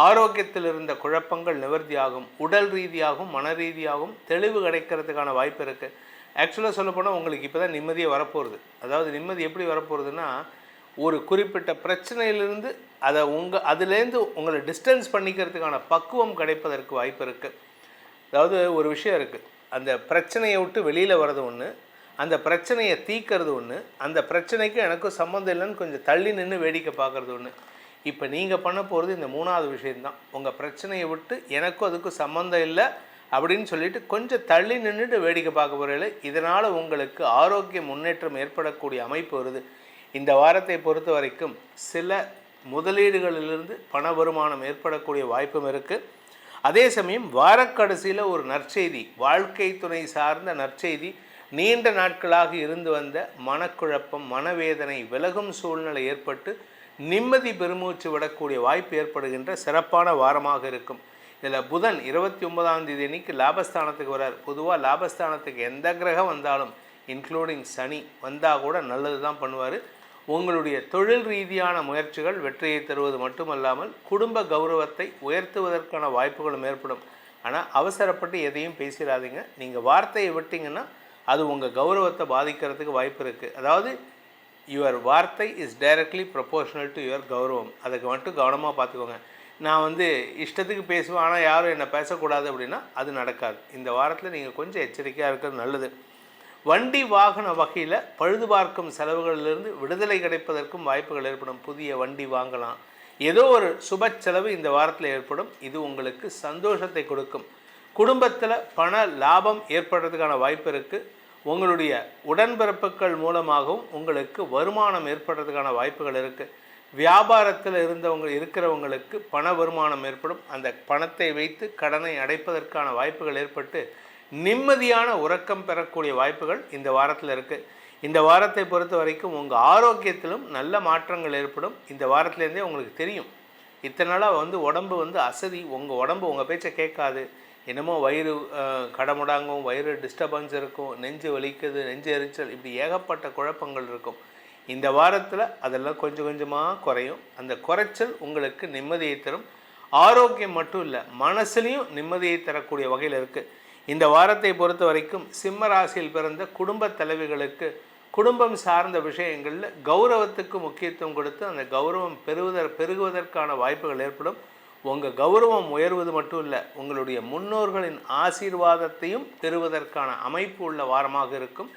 ஆரோக்கியத்தில் இருந்த குழப்பங்கள் நிவர்த்தியாகும். உடல் ரீதியாகவும் மன ரீதியாகவும் தெளிவு கிடைக்கிறதுக்கான வாய்ப்பு இருக்குது. ஆக்சுவலாக சொல்லப்போனால் உங்களுக்கு இப்போ தான் நிம்மதியே வரப்போகிறது. அதாவது நிம்மதி எப்படி வரப்போகிறதுனா, ஒரு குறிப்பிட்ட பிரச்சனையிலிருந்து அதுலேருந்து உங்களை டிஸ்டன்ஸ் பண்ணிக்கிறதுக்கான பக்குவம் கிடைப்பதற்கு வாய்ப்பு இருக்குது. அதாவது ஒரு விஷயம் இருக்குது, அந்த பிரச்சனையை விட்டு வெளியில் வர்றது ஒன்று, அந்த பிரச்சனையை தீர்க்கறது ஒன்று, அந்த பிரச்சனைக்கு எனக்கும் சம்மந்தம் இல்லைன்னு கொஞ்சம் தள்ளி நின்று வேடிக்கை பார்க்குறது ஒன்று. இப்போ நீங்கள் பண்ண போகிறது இந்த 3வது விஷயந்தான். உங்கள் பிரச்சனையை விட்டு எனக்கும் அதுக்கும் சம்மந்தம் இல்லை அப்படின்னு சொல்லிட்டு கொஞ்சம் தள்ளி நின்றுட்டு வேடிக்கை பார்க்க போகிறீங்களே, இதனால் உங்களுக்கு ஆரோக்கிய முன்னேற்றம் ஏற்படக்கூடிய அமைப்பு வருது. இந்த வாரத்தை பொறுத்த வரைக்கும் சில முதலீடுகளிலிருந்து பண வருமானம் ஏற்படக்கூடிய வாய்ப்பும் இருக்குது. அதே சமயம் வாரக்கடைசியில் ஒரு நற்செய்தி, வாழ்க்கை துணை சார்ந்த நற்செய்தி, நீண்ட நாட்களாக இருந்து வந்த மனக்குழப்பம், மனவேதனை விலகும் சூழ்நிலை ஏற்பட்டு நிம்மதி பெருமூச்சு விடக்கூடிய வாய்ப்பு ஏற்படுகின்ற சிறப்பான வாரமாக இருக்கும். இதில் புதன் 29ஆம் தேதி அன்னைக்கு லாபஸ்தானத்துக்கு வரார். பொதுவாக லாபஸ்தானத்துக்கு எந்த கிரகம் வந்தாலும், இன்க்ளூடிங் சனி வந்தால் கூட நல்லது தான் பண்ணுவார். உங்களுடைய தொழில் ரீதியான முயற்சிகள் வெற்றியை தருவது மட்டுமல்லாமல் குடும்ப கௌரவத்தை உயர்த்துவதற்கான வாய்ப்புகளும் ஏற்படும். ஆனால் அவசரப்பட்டு எதையும் பேசிடாதீங்க. நீங்கள் வார்த்தையை விட்டிங்கன்னா அது உங்கள் கௌரவத்தை பாதிக்கிறதுக்கு வாய்ப்பு இருக்குது. அதாவது யுவர் வார்த்தை is directly proportional to your கௌரவம். அதுக்கு மட்டும் கவனமாக பார்த்துக்கோங்க. நான் வந்து இஷ்டத்துக்கு பேசுவேன், ஆனால் யாரும் என்னை பேசக்கூடாது அப்படின்னா அது நடக்காது. இந்த வாரத்தில் நீங்கள் கொஞ்சம் எச்சரிக்கையாக இருக்கிறது நல்லது. வண்டி வாகன வகையில் பழுது பார்க்கும் செலவுகளிலிருந்து விடுதலை கிடைப்பதற்கும் வாய்ப்புகள் ஏற்படும். புதிய வண்டி வாங்கலாம். ஏதோ ஒரு சுப செலவு இந்த வாரத்தில் ஏற்படும். இது உங்களுக்கு சந்தோஷத்தை கொடுக்கும். குடும்பத்தில் பண லாபம் ஏற்படுறதுக்கான வாய்ப்பு இருக்குது. உங்களுடைய உடன்பிறப்புகள் மூலமாகவும் உங்களுக்கு வருமானம் ஏற்படுறதுக்கான வாய்ப்புகள் இருக்குது. வியாபாரத்தில் இருக்கிறவங்களுக்கு பண வருமானம் ஏற்படும். அந்த பணத்தை வைத்து கடனை அடைப்பதற்கான வாய்ப்புகள் ஏற்பட்டு நிம்மதியான உறக்கம் பெறக்கூடிய வாய்ப்புகள் இந்த வாரத்தில் இருக்குது. இந்த வாரத்தை பொறுத்த வரைக்கும் உங்கள் ஆரோக்கியத்திலும் நல்ல மாற்றங்கள் ஏற்படும். இந்த வாரத்துலேருந்தே உங்களுக்கு தெரியும், இத்தனை நாளாக உடம்பு அசதி, உங்கள் உடம்பு உங்கள் பேச்சை கேட்காது, என்னமோ வயிறு கடமுடாங்கும், வயிறு டிஸ்டர்பன்ஸ் இருக்கும், நெஞ்சு வலிக்குது, நெஞ்சு எரிச்சல், இப்படி ஏகப்பட்ட குழப்பங்கள் இருக்கும். இந்த வாரத்தில் அதெல்லாம் கொஞ்சம் கொஞ்சமாக குறையும். அந்த குறைச்சல் உங்களுக்கு நிம்மதியை தரும். ஆரோக்கியம் மட்டும் இல்லை, மனசுலையும் நிம்மதியை தரக்கூடிய வகையில் இருக்குது. இந்த வாரத்தை பொறுத்த வரைக்கும் சிம்ம ராசியில் பிறந்த குடும்ப தலைவிகளுக்கு குடும்பம் சார்ந்த விஷயங்களில் கௌரவத்துக்கு முக்கியத்துவம் கொடுத்து அந்த கௌரவம் பெருகுவதற்கான வாய்ப்புகள் ஏற்படும். உங்கள் கௌரவம் உயர்வது மட்டும் இல்லை, உங்களுடைய முன்னோர்களின் ஆசீர்வாதத்தையும் பெறுவதற்கான அமைப்பு உள்ள வாரமாக இருக்கும்.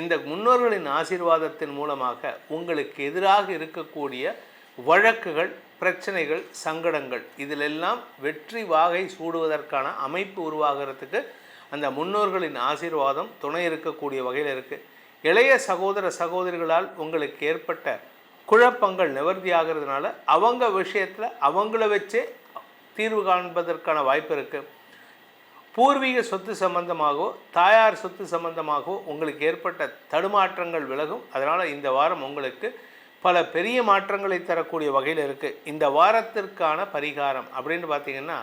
இந்த முன்னோர்களின் ஆசீர்வாதத்தின் மூலமாக உங்களுக்கு எதிராக இருக்கக்கூடிய வழக்குகள், பிரச்சனைகள், சங்கடங்கள் இதிலெல்லாம் வெற்றி வாகை சூடுவதற்கான அமைப்பு உருவாகிறதுக்கு அந்த முன்னோர்களின் ஆசீர்வாதம் துணை இருக்கக்கூடிய வகையில் இருக்குது. இளைய சகோதர சகோதரிகளால் உங்களுக்கு ஏற்பட்ட குழப்பங்கள் நிவர்த்தி ஆகிறதுனால அவங்க விஷயத்தில் அவங்கள வச்சே தீர்வு காண்பதற்கான வாய்ப்பு இருக்குது. பூர்வீக சொத்து சம்பந்தமாகவோ தாயார் சொத்து சம்பந்தமாகவோ உங்களுக்கு ஏற்பட்ட தடுமாற்றங்கள் விலகும். அதனால் இந்த வாரம் உங்களுக்கு பல பெரிய மாற்றங்களை தரக்கூடிய வகையில் இருக்குது. இந்த வாரத்திற்கான பரிகாரம் அப்படின்னு பார்த்திங்கன்னா,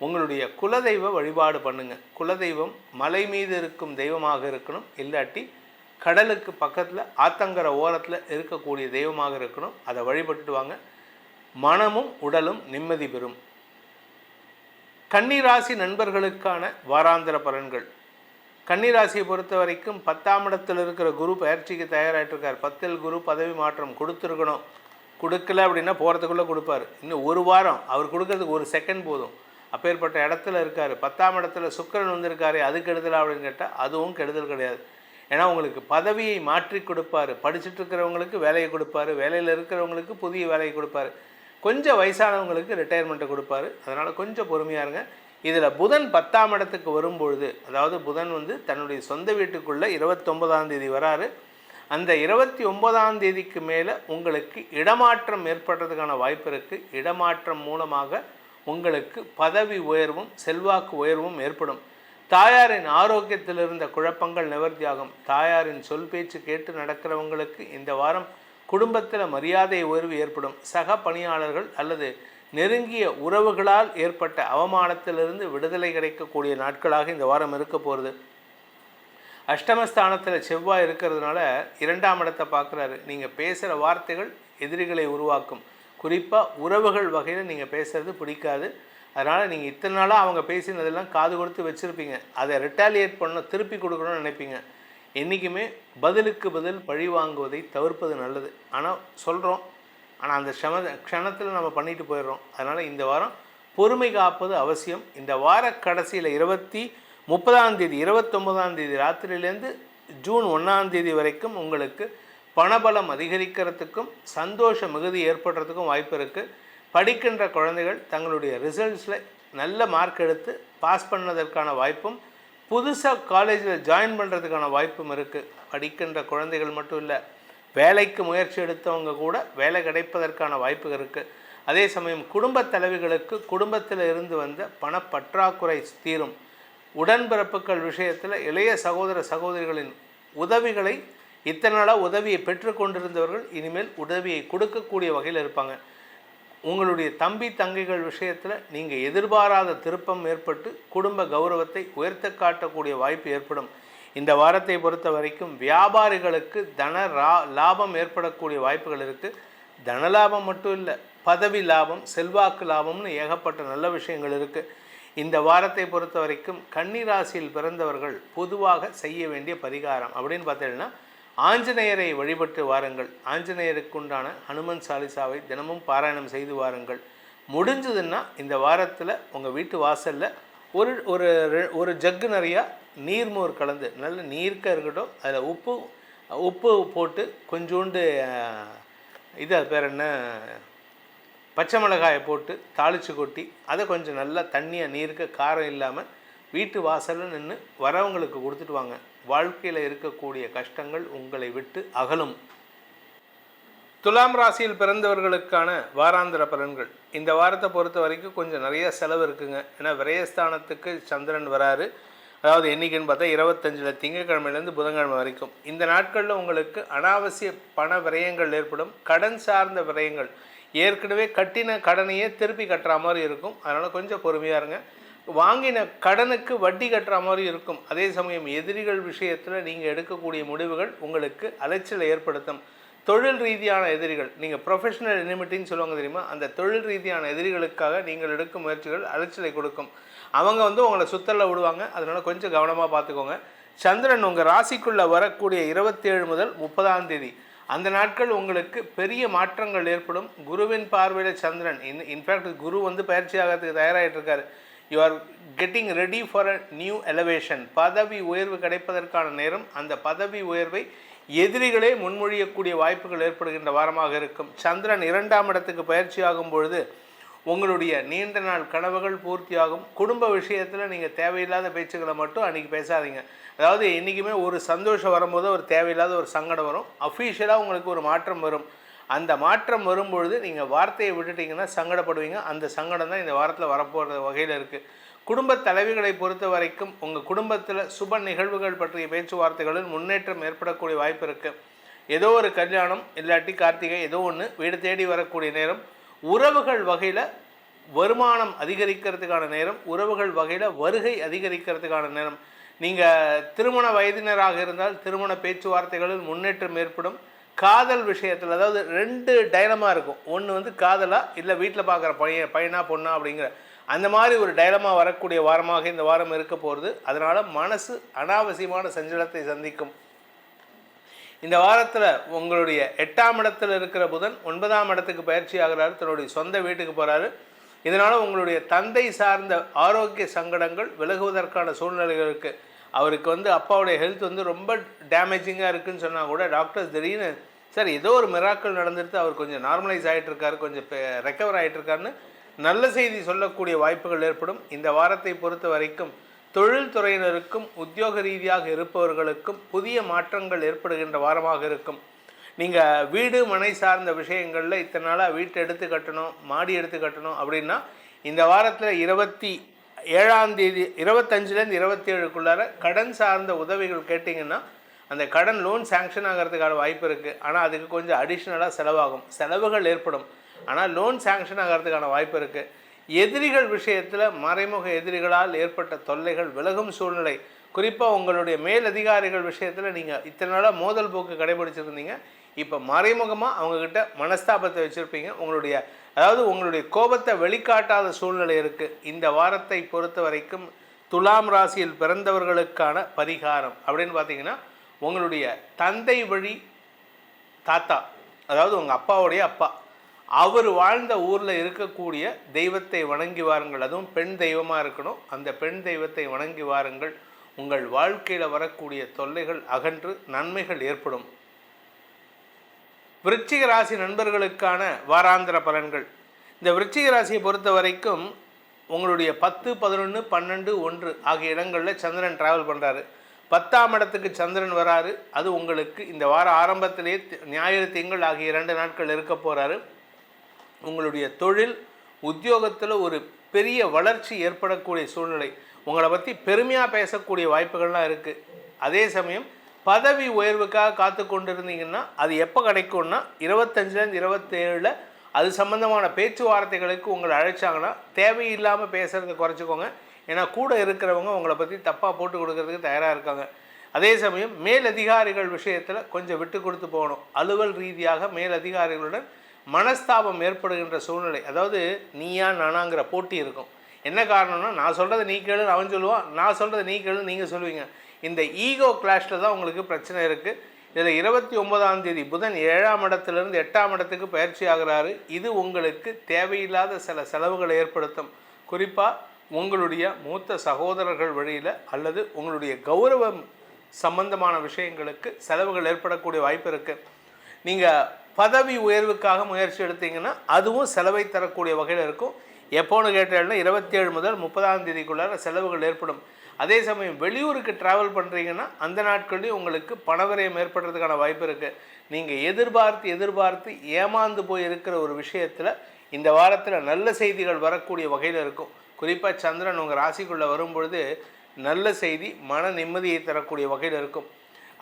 உங்களுடைய குலதெய்வ வழிபாடு பண்ணுங்கள். குலதெய்வம் மலை மீது இருக்கும் தெய்வமாக இருக்கணும், இல்லாட்டி கடலுக்கு பக்கத்தில் ஆத்தங்கர ஓரத்தில் இருக்கக்கூடிய தெய்வமாக இருக்கணும். அதை வழிபட்டுட்டு வாங்க. மனமும் உடலும் நிம்மதி பெறும். கன்னிராசி நண்பர்களுக்கான வாராந்திர பலன்கள். கன்னிராசியை பொறுத்த வரைக்கும் 10ஆம் இடத்தில் இருக்கிற குரு பயிற்சிக்கு தயாராகிட்டுருக்கார். 10ல் குரு பதவி மாற்றம் கொடுத்துருக்கணும். கொடுக்கல அப்படின்னா போகிறதுக்குள்ளே கொடுப்பார். இன்னும் ஒரு வாரம், அவர் கொடுக்கறதுக்கு ஒரு செகண்ட் போதும். அப்பேற்பட்ட இடத்துல இருக்கார். 10ஆம் இடத்துல சுக்கிரன் வந்திருக்காரு, அது கெடுதல் அப்படின்னு கேட்டால் அதுவும் கெடுதல் கிடையாது. ஏன்னா உங்களுக்கு பதவியை மாற்றி கொடுப்பார். படிச்சுட்டு இருக்கிறவங்களுக்கு வேலையை கொடுப்பார், வேலையில் இருக்கிறவங்களுக்கு புதிய வேலையை கொடுப்பார், கொஞ்சம் வயசானவங்களுக்கு ரிட்டையர்மெண்ட்டை கொடுப்பார். அதனால் கொஞ்சம் பொறுமையாக இருங்க. இதில் புதன் 10ஆம் இடத்துக்கு வரும்பொழுது, அதாவது புதன் தன்னுடைய சொந்த வீட்டுக்குள்ளே 29ஆம் தேதி வராரு. அந்த 29ஆம் தேதிக்கு மேலே உங்களுக்கு இடமாற்றம் ஏற்படுறதுக்கான வாய்ப்பு இருக்குது. இடமாற்றம் மூலமாக உங்களுக்கு பதவி உயர்வும் செல்வாக்கு உயர்வும் ஏற்படும். தாயாரின் ஆரோக்கியத்தில் இருந்த குழப்பங்கள் நிவர்த்தியாகும். தாயாரின் சொல் பேச்சு கேட்டு நடக்கிறவங்களுக்கு இந்த வாரம் குடும்பத்தில் மரியாதை உயர்வு ஏற்படும். சக பணியாளர்கள் அல்லது நெருங்கிய உறவுகளால் ஏற்பட்ட அவமானத்திலிருந்து விடுதலை கிடைக்கக்கூடிய நாட்களாக இந்த வாரம் இருக்க போகிறது. அஷ்டமஸ்தானத்தில் செவ்வாய் இருக்கிறதுனால 2ஆம் இடத்தை பார்க்குறாரு. நீங்கள் பேசுகிற வார்த்தைகள் எதிரிகளை உருவாக்கும். குறிப்பாக உறவுகள் வகையில் நீங்கள் பேசுகிறது பிடிக்காது. அதனால் நீங்கள் இத்தனை நாளாக அவங்க பேசினதெல்லாம் காது கொடுத்து வச்சுருப்பீங்க. அதை ரிட்டாலியேட் பண்ண திருப்பி கொடுக்கணும்னு நினைப்பீங்க. என்றைக்குமே பதிலுக்கு பதில் பழி வாங்குவதை தவிர்ப்பது நல்லது. ஆனால் சொல்கிறோம், ஆனால் அந்த க்ஷணத்தில் நம்ம பண்ணிட்டு போயிடுறோம். அதனால் இந்த வாரம் பொறுமை காப்பது அவசியம். இந்த வார கடைசியில் 30ஆம் தேதி 29ஆம் தேதி ராத்திரியிலேருந்து ஜூன் 1ஆம் தேதி வரைக்கும் உங்களுக்கு பணபலம் அதிகரிக்கிறதுக்கும் சந்தோஷ மிகுதி ஏற்படுறதுக்கும் வாய்ப்பு இருக்குது. படிக்கின்ற குழந்தைகள் தங்களுடைய ரிசல்ட்ஸில் நல்ல மார்க் எடுத்து பாஸ் பண்ணதற்கான வாய்ப்பும் புதுசாக காலேஜில் ஜாயின் பண்ணுறதுக்கான வாய்ப்பும் இருக்குது. படிக்கின்ற குழந்தைகள் மட்டும் இல்லை, வேலைக்கு முயற்சி எடுத்தவங்க கூட வேலை கிடைப்பதற்கான வாய்ப்பு இருக்குது. அதே சமயம் குடும்ப தலைவிகளுக்கு குடும்பத்தில் இருந்து வந்த பணப்பற்றாக்குறை தீரும். உடன்பிறப்புகள் விஷயத்தில் இளைய சகோதர சகோதரிகளின் உதவிகளை இத்தனை நாளாக உதவியை பெற்றுக்கொண்டிருந்தவர்கள் இனிமேல் உதவியை கொடுக்கக்கூடிய வகையில் இருப்பாங்க. உங்களுடைய தம்பி தங்கைகள் விஷயத்தில் நீங்கள் எதிர்பாராத திருப்பம் ஏற்பட்டு குடும்ப கௌரவத்தை உயர்த்த காட்டக்கூடிய வாய்ப்பு ஏற்படும். இந்த வாரத்தை பொறுத்த வரைக்கும் வியாபாரிகளுக்கு லாபம் ஏற்படக்கூடிய வாய்ப்புகள் இருக்குது. தனலாபம் மட்டும் இல்லை, பதவி லாபம், செல்வாக்கு லாபம்னு ஏகப்பட்ட நல்ல விஷயங்கள் இருக்குது. இந்த வாரத்தை பொறுத்த வரைக்கும் கன்னிராசியில் பிறந்தவர்கள் பொதுவாக செய்ய வேண்டிய பரிகாரம் அப்படின்னு பார்த்தீங்கன்னா, ஆஞ்சநேயரை வழிபட்டு வாருங்கள். ஆஞ்சநேயருக்குண்டான ஹனுமன் சாலிசாவை தினமும் பாராயணம் செய்து வாருங்கள். முடிஞ்சதுன்னா இந்த வாரத்தில் உங்கள் வீட்டு வாசலில் ஒரு ஒரு ஒரு ஜக்கு நிறையா நீர்மோர் கலந்து நல்ல நீர்க்க இருக்கட்டும், அதில் உப்பு போட்டு கொஞ்சோண்டு இது அது பேர் என்ன பச்சை மிளகாயை போட்டு தாளித்து கொட்டி அதை கொஞ்சம் நல்லா தண்ணியாக நீர்க்க காரம் இல்லாமல் வீட்டு வாசலில் நின்று வரவங்களுக்கு கொடுத்துட்டு வாங்க. வாழ்க்கையில் இருக்கக்கூடிய கஷ்டங்கள் உங்களை விட்டு அகலும். துலாம் ராசியில் பிறந்தவர்களுக்கான வாராந்திர பலன்கள். இந்த வாரத்தை பொறுத்த வரைக்கும் கொஞ்சம் நிறைய செலவு இருக்குங்க. ஏன்னா விரயஸ்தானத்துக்கு சந்திரன் வராரு. அதாவது என்றைக்குன்னு பார்த்தா 25 திங்கட்கிழமையிலேருந்து புதன்கிழமை வரைக்கும். இந்த நாட்களில் உங்களுக்கு அனாவசிய பண விரயங்கள் ஏற்படும். கடன் சார்ந்த விரயங்கள், ஏற்கனவே கட்டின கடனையே திருப்பி கட்டுற மாதிரி இருக்கும். அதனால் கொஞ்சம் பொறுமையாக இருங்க. வாங்கின கடனுக்கு வட்டி கட்டுற மாதிரி இருக்கும். அதே சமயம் எதிரிகள் விஷயத்தில் நீங்கள் எடுக்கக்கூடிய முடிவுகள் உங்களுக்கு அலைச்சலை ஏற்படுத்தும். தொழில் ரீதியான எதிரிகள், நீங்கள் ப்ரொஃபஷனல் எனிமிட்டின்னு சொல்லுவாங்க தெரியுமா, அந்த தொழில் ரீதியான எதிரிகளுக்காக நீங்கள் எடுக்கும் முயற்சிகள் அலைச்சலை கொடுக்கும். அவங்க உங்களை சுத்தலில் விடுவாங்க. அதனால் கொஞ்சம் கவனமாக பார்த்துக்கோங்க. சந்திரன் உங்கள் ராசிக்குள்ளே வரக்கூடிய 27 முதல் 30ஆம் தேதி அந்த நாட்கள் உங்களுக்கு பெரிய மாற்றங்கள் ஏற்படும். குருவின் பார்வையில் சந்திரன், இன்ஃபேக்ட் குரு பயிற்சி ஆகிறதுக்கு தயாராகிட்டு இருக்காரு. You are getting ready for a new elevation. பதவி உயர்வு கிடைப்பதற்கான நேரம். அந்த பதவி உயர்வை எதிரிகளே முன்மொழியக்கூடிய வாய்ப்புகள் ஏற்படுகின்ற வாரமாக இருக்கும். சந்திரன் 2ஆம் இடத்துக்கு பயிற்சி ஆகும் பொழுது உங்களுடைய நீண்ட நாள் கனவுகள் பூர்த்தியாகும். குடும்ப விஷயத்தில் நீங்கள் தேவையில்லாத பேச்சுக்களை மட்டும் அன்றைக்கி பேசாதீங்க. அதாவது என்றைக்குமே ஒரு சந்தோஷம் வரும்போது ஒரு தேவையில்லாத ஒரு சங்கடம் வரும். அஃபீஷியலாக உங்களுக்கு ஒரு மாற்றம் வரும். அந்த மாற்றம் வரும்பொழுது நீங்கள் வார்த்தையை விட்டுட்டிங்கன்னா சங்கடப்படுவீங்க. அந்த சங்கடம் தான் இந்த வாரத்தில் வரப்போகிற வகையில் இருக்குது. குடும்ப தலைவிகளை பொறுத்த வரைக்கும் உங்கள் குடும்பத்தில் சுப நிகழ்வுகள் பற்றிய பேச்சுவார்த்தைகளில் முன்னேற்றம் ஏற்படக்கூடிய வாய்ப்பு இருக்குது. ஏதோ ஒரு கல்யாணம் இல்லாட்டி கார்த்திகை ஏதோ ஒன்று வீடு தேடி வரக்கூடிய நேரம். உறவுகள் வகையில் வருமானம் அதிகரிக்கிறதுக்கான நேரம். உறவுகள் வகையில் வருகை அதிகரிக்கிறதுக்கான நேரம். நீங்கள் திருமண வயதினராக இருந்தால் திருமண பேச்சுவார்த்தைகளில் முன்னேற்றம் ஏற்படும். காதல் விஷயத்தில், அதாவது 2 டைலமா இருக்கும். ஒன்று காதலா இல்லை வீட்டில் பார்க்குற பையனா பொண்ணா அப்படிங்கிற அந்த மாதிரி ஒரு டைலமா வரக்கூடிய வாரமாக இந்த வாரம் இருக்க போகிறது. அதனால் மனசு அனாவசியமான சஞ்சலத்தை சந்திக்கும். இந்த வாரத்தில் உங்களுடைய 8ஆம் இடத்தில் இருக்கிற புதன் 9ஆம் இடத்துக்கு பயிற்சி ஆகிறாரு. தன்னுடைய சொந்த வீட்டுக்கு போகிறாரு. இதனால் உங்களுடைய தந்தை சார்ந்த ஆரோக்கிய சங்கடங்கள் விலகுவதற்கான சூழ்நிலைகளுக்கு, அவருக்கு அப்பாவுடைய ஹெல்த் ரொம்ப டேமேஜிங்காக இருக்குதுன்னு சொன்னால் கூட டாக்டர்ஸ் திடீர்னு சார் ஏதோ ஒரு மிராக்கள் நடந்துட்டு அவர் கொஞ்சம் நார்மலைஸ் ஆகிட்டுருக்காரு, கொஞ்சம் ரெக்கவர் ஆகிட்டுருக்காருன்னு நல்ல செய்தி சொல்லக்கூடிய வாய்ப்புகள் ஏற்படும். இந்த வாரத்தை பொறுத்த வரைக்கும் தொழில்துறையினருக்கும் உத்தியோக ரீதியாக இருப்பவர்களுக்கும் புதிய மாற்றங்கள் ஏற்படுகின்ற வாரமாக இருக்கும். நீங்கள் வீடு மனை சார்ந்த விஷயங்களில் இத்தனை நாளாக வீட்டை எடுத்து கட்டணும், மாடி எடுத்து கட்டணும் அப்படின்னா இந்த வாரத்தில் 27ஆம் தேதி 25லேருந்து 27க்குள்ளார கடன் சார்ந்த உதவிகள் கேட்டிங்கன்னா அந்த கடன் லோன் சேங்ஷன் ஆகிறதுக்கான வாய்ப்பு இருக்குது. ஆனால் அதுக்கு கொஞ்சம் அடிஷ்னலாக செலவாகும், செலவுகள் ஏற்படும். ஆனால் லோன் சேங்ஷன் ஆகிறதுக்கான வாய்ப்பு இருக்குது. எதிரிகள் விஷயத்தில் மறைமுக எதிரிகளால் ஏற்பட்ட தொல்லைகள் விலகும் சூழ்நிலை. குறிப்பாக உங்களுடைய மேலதிகாரிகள் விஷயத்தில் நீங்கள் இத்தனை நாளாக மோதல் போக்கு கடைபிடிச்சிருந்தீங்க. இப்போ மறைமுகமாக அவங்கக்கிட்ட மனஸ்தாபத்தை வச்சுருப்பீங்க. உங்களுடைய கோபத்தை வெளிக்காட்டாத சூழ்நிலை இருக்குது. இந்த வாரத்தை பொறுத்த வரைக்கும் துலாம் ராசியில் பிறந்தவர்களுக்கான பரிகாரம் அப்படின்னு பார்த்தீங்கன்னா, உங்களுடைய தந்தை வழி தாத்தா, அதாவது உங்கள் அப்பாவுடைய அப்பா, அவர் வாழ்ந்த ஊரில் இருக்கக்கூடிய தெய்வத்தை வணங்கி வாருங்கள். அதுவும் பெண் தெய்வமாக இருக்கணும். அந்த பெண் தெய்வத்தை வணங்கி வாருங்கள். உங்கள் வாழ்க்கையில் வரக்கூடிய தொல்லைகள் அகன்று நன்மைகள் ஏற்படும். விருச்சிக ராசி நண்பர்களுக்கான வாராந்திர பலன்கள். இந்த விருச்சிக ராசியை பொறுத்த வரைக்கும் உங்களுடைய 10, 11, 12, 1 ஆகிய இடங்களில் சந்திரன் ட்ராவல் பண்ணுறாரு. 10ஆம் இடத்துக்கு சந்திரன் வராரு. அது உங்களுக்கு இந்த வார ஆரம்பத்திலே ஞாயிறு திங்கள் ஆகிய 2 நாட்கள் இருக்க போகிறாரு. உங்களுடைய தொழில் உத்தியோகத்தில் ஒரு பெரிய வளர்ச்சி ஏற்படக்கூடிய சூழ்நிலை. உங்களை பற்றி பெருமையாக பேசக்கூடிய வாய்ப்புகள்லாம் இருக்குது. அதே சமயம் பதவி உயர்வுக்காக காத்து கொண்டு இருந்தீங்கன்னா அது எப்போ கிடைக்கும்னா 25லேருந்து 27 அது சம்மந்தமான பேச்சுவார்த்தைகளுக்கு உங்களை அழைச்சாங்கன்னா தேவையில்லாமல் பேசுகிறத குறைச்சிக்கோங்க. ஏன்னா கூட இருக்கிறவங்க உங்களை பற்றி தப்பாக போட்டு கொடுக்கறதுக்கு தயாராக இருக்காங்க. அதே சமயம் மேலதிகாரிகள் விஷயத்தில் கொஞ்சம் விட்டு கொடுத்து போகணும். அலுவல் ரீதியாக மேலதிகாரிகளுடன் மனஸ்தாபம் ஏற்படுகின்ற சூழ்நிலை, அதாவது நீயா நானாங்கிற போட்டி இருக்கும். என்ன காரணம்னா, நான் சொல்கிறத நீ கேளு அவன் சொல்லுவான், நான் சொல்கிறத நீ கேளு நீங்கள் சொல்லுவீங்க. இந்த ஈகோ கிளாஷில் தான் உங்களுக்கு பிரச்சனை இருக்குது. இதில் 29ஆம் தேதி புதன் 7ஆம் இடத்திலிருந்து 8ஆம் இடத்துக்கு பயிற்சி ஆகிறாரு. இது உங்களுக்கு தேவையில்லாத சில செலவுகளை ஏற்படுத்தும். குறிப்பாக உங்களுடைய மூத்த சகோதரர்கள் வழியில் அல்லது உங்களுடைய கௌரவம் சம்பந்தமான விஷயங்களுக்கு செலவுகள் ஏற்படக்கூடிய வாய்ப்பு இருக்குது. நீங்கள் பதவி உயர்வுக்காக முயற்சி எடுத்தீங்கன்னா அதுவும் செலவை தரக்கூடிய வகையில் இருக்கும். எப்போன்னு கேட்டாலும் 27 முதல் 30ஆம் தேதிக்குள்ளார செலவுகள் ஏற்படும். அதே சமயம் வெளியூருக்கு ட்ராவல் பண்ணுறீங்கன்னா அந்த நாட்கள்லேயும் உங்களுக்கு பணவிரயம் ஏற்படுறதுக்கான வாய்ப்பு இருக்குது. நீங்கள் எதிர்பார்த்து ஏமாந்து போய் இருக்கிற ஒரு விஷயத்தில் இந்த வாரத்தில் நல்ல செய்திகள் வரக்கூடிய வகையில் இருக்கும். குறிப்பாக சந்திரன் உங்கள் ராசிக்குள்ளே வரும்பொழுது நல்ல செய்தி, மன நிம்மதியை தரக்கூடிய வகையில் இருக்கும்.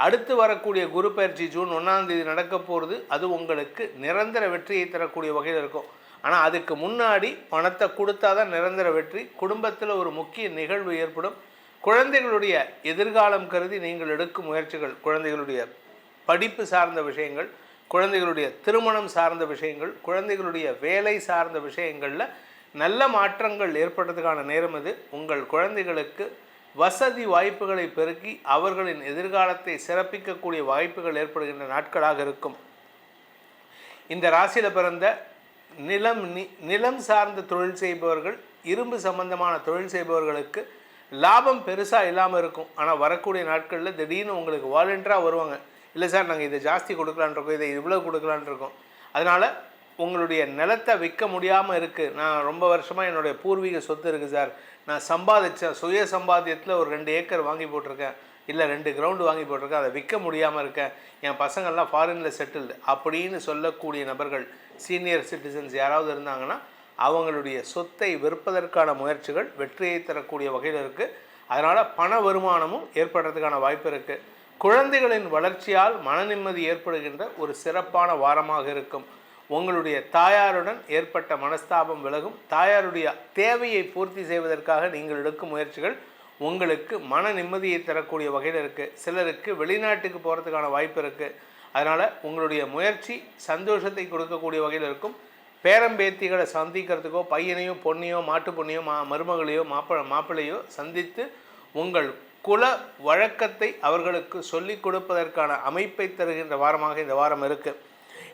அடுத்து வரக்கூடிய குரு பயிற்சி ஜூன் 1ஆம் தேதி நடக்க போகிறது. அது உங்களுக்கு நிரந்தர வெற்றியை தரக்கூடிய வகையில் இருக்கும். ஆனால் அதுக்கு முன்னாடி பணத்தை கொடுத்தா தான் நிரந்தர வெற்றி. குடும்பத்தில் ஒரு முக்கிய நிகழ்வு ஏற்படும். குழந்தைகளுடைய எதிர்காலம் கருதி நீங்கள் எடுக்கும் முயற்சிகள், குழந்தைகளுடைய படிப்பு சார்ந்த விஷயங்கள், குழந்தைகளுடைய திருமணம் சார்ந்த விஷயங்கள், குழந்தைகளுடைய வேலை சார்ந்த விஷயங்களில் நல்ல மாற்றங்கள் ஏற்படுறதுக்கான நேரம் இது. உங்கள் குழந்தைகளுக்கு வசதி வாய்ப்புகளை பெருக்கி அவர்களின் எதிர்காலத்தை சிறப்பிக்கக்கூடிய வாய்ப்புகள் ஏற்படுகின்ற நாட்களாக இருக்கும். இந்த ராசியில் பிறந்த நிலம் சார்ந்த தொழில் செய்பவர்கள், இரும்பு சம்பந்தமான தொழில் செய்பவர்களுக்கு லாபம் பெருசாக இல்லாமல் இருக்கும். ஆனால் வரக்கூடிய நாட்களில் திடீர்னு உங்களுக்கு வாலண்டியராக வருவாங்க. இல்லை சார், நாங்கள் இதை ஜாஸ்தி கொடுக்கலான் இருக்கோம், இதை இவ்வளோ கொடுக்கலான் இருக்கோம். அதனால் உங்களுடைய நிலத்தை விற்க முடியாமல் இருக்குது. நான் ரொம்ப வருஷமாக என்னுடைய பூர்வீக சொத்து இருக்குது சார், நான் சம்பாதிச்சேன், சுய சம்பாத்தியத்தில் ஒரு 2 ஏக்கர் வாங்கி போட்டிருக்கேன், இல்லை 2 கிரவுண்டு வாங்கி போட்டிருக்கேன், அதை விற்க முடியாமல் இருக்கேன், என் பசங்கள்லாம் ஃபாரினில் செட்டில்டு அப்படின்னு சொல்லக்கூடிய நபர்கள், சீனியர் சிட்டிசன்ஸ் யாராவது இருந்தாங்கன்னா அவங்களுடைய சொத்தை விற்பதற்கான முயற்சிகள் வெற்றியை தரக்கூடிய வகையில் இருக்குது. அதனால் பண வருமானமும் ஏற்படுறதுக்கான வாய்ப்பு இருக்குது. குழந்தைகளின் வளர்ச்சியால் மன நிம்மதி ஏற்படுகின்ற ஒரு சிறப்பான வாரமாக இருக்கும். உங்களுடைய தாயாருடன் ஏற்பட்ட மனஸ்தாபம் விலகும். தாயாருடைய தேவையை பூர்த்தி செய்வதற்காக நீங்கள் எடுக்கும் முயற்சிகள் உங்களுக்கு மன நிம்மதியை தரக்கூடிய வகையில் இருக்குது. சிலருக்கு வெளிநாட்டுக்கு போகிறதுக்கான வாய்ப்பு இருக்குது. அதனால் உங்களுடைய முயற்சி சந்தோஷத்தை கொடுக்கக்கூடிய வகையில் இருக்கும். பேரம்பேத்திகளை சந்திக்கிறதுக்கோ, பையனையோ பொண்ணையோ மாட்டு பொண்ணையோ மருமகளையோ மாப்பிள்ளையோ சந்தித்து உங்கள் குல வழக்கத்தை அவர்களுக்கு சொல்லிக் கொடுப்பதற்கான அமைப்பை தருகின்ற வாரமாக இந்த வாரம் இருக்குது.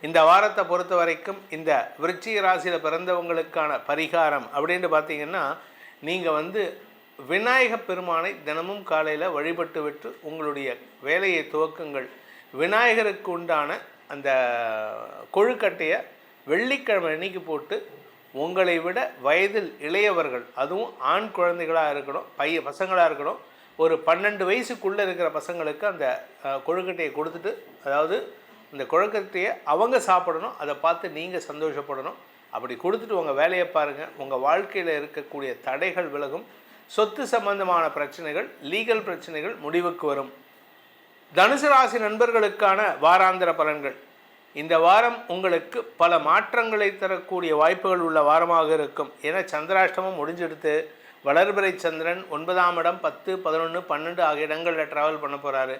இந்த வாரத்தை பொறுத்த வரைக்கும் இந்த விருச்சிக ராசியில் பிறந்தவங்களுக்கான பரிகாரம் அப்படின்னு பார்த்தீங்கன்னா, நீங்கள் விநாயக பெருமானை தினமும் காலையில் வழிபட்டு விட்டு உங்களுடைய வேலையை துவக்குங்கள். விநாயகருக்கு உண்டான அந்த கொழுக்கட்டையை வெள்ளிக்கிழமை அன்னைக்கு போட்டு உங்களை விட வயதில் இளையவர்கள், அதுவும் ஆண் குழந்தைகளாக இருக்கணும், பசங்களாக இருக்கணும், ஒரு 12 வயசுக்குள்ளே இருக்கிற பசங்களுக்கு அந்த கொழுக்கட்டையை கொடுத்துட்டு, அதாவது இந்த கொழுக்கட்டையை அவங்க சாப்பிடணும், அதை பார்த்து நீங்கள் சந்தோஷப்படணும். அப்படி கொடுத்துட்டு உங்கள் வேலையை பாருங்கள். உங்கள் வாழ்க்கையில் இருக்கக்கூடிய தடைகள் விலகும். சொத்து சம்பந்தமான பிரச்சனைகள், லீகல் பிரச்சனைகள் முடிவுக்கு வரும். தனுசு ராசி நண்பர்களுக்கான வாராந்திர பலன்கள். இந்த வாரம் உங்களுக்கு பல மாற்றங்களை தரக்கூடிய வாய்ப்புகள் உள்ள வாரமாக இருக்கும். ஏன்னா சந்திராஷ்டமம் முடிஞ்செடுத்து வளர்பிறை சந்திரன் 9ஆம் இடம் 10, 11, 12 ஆகிய இடங்களில் ட்ராவல் பண்ண போகிறாரு.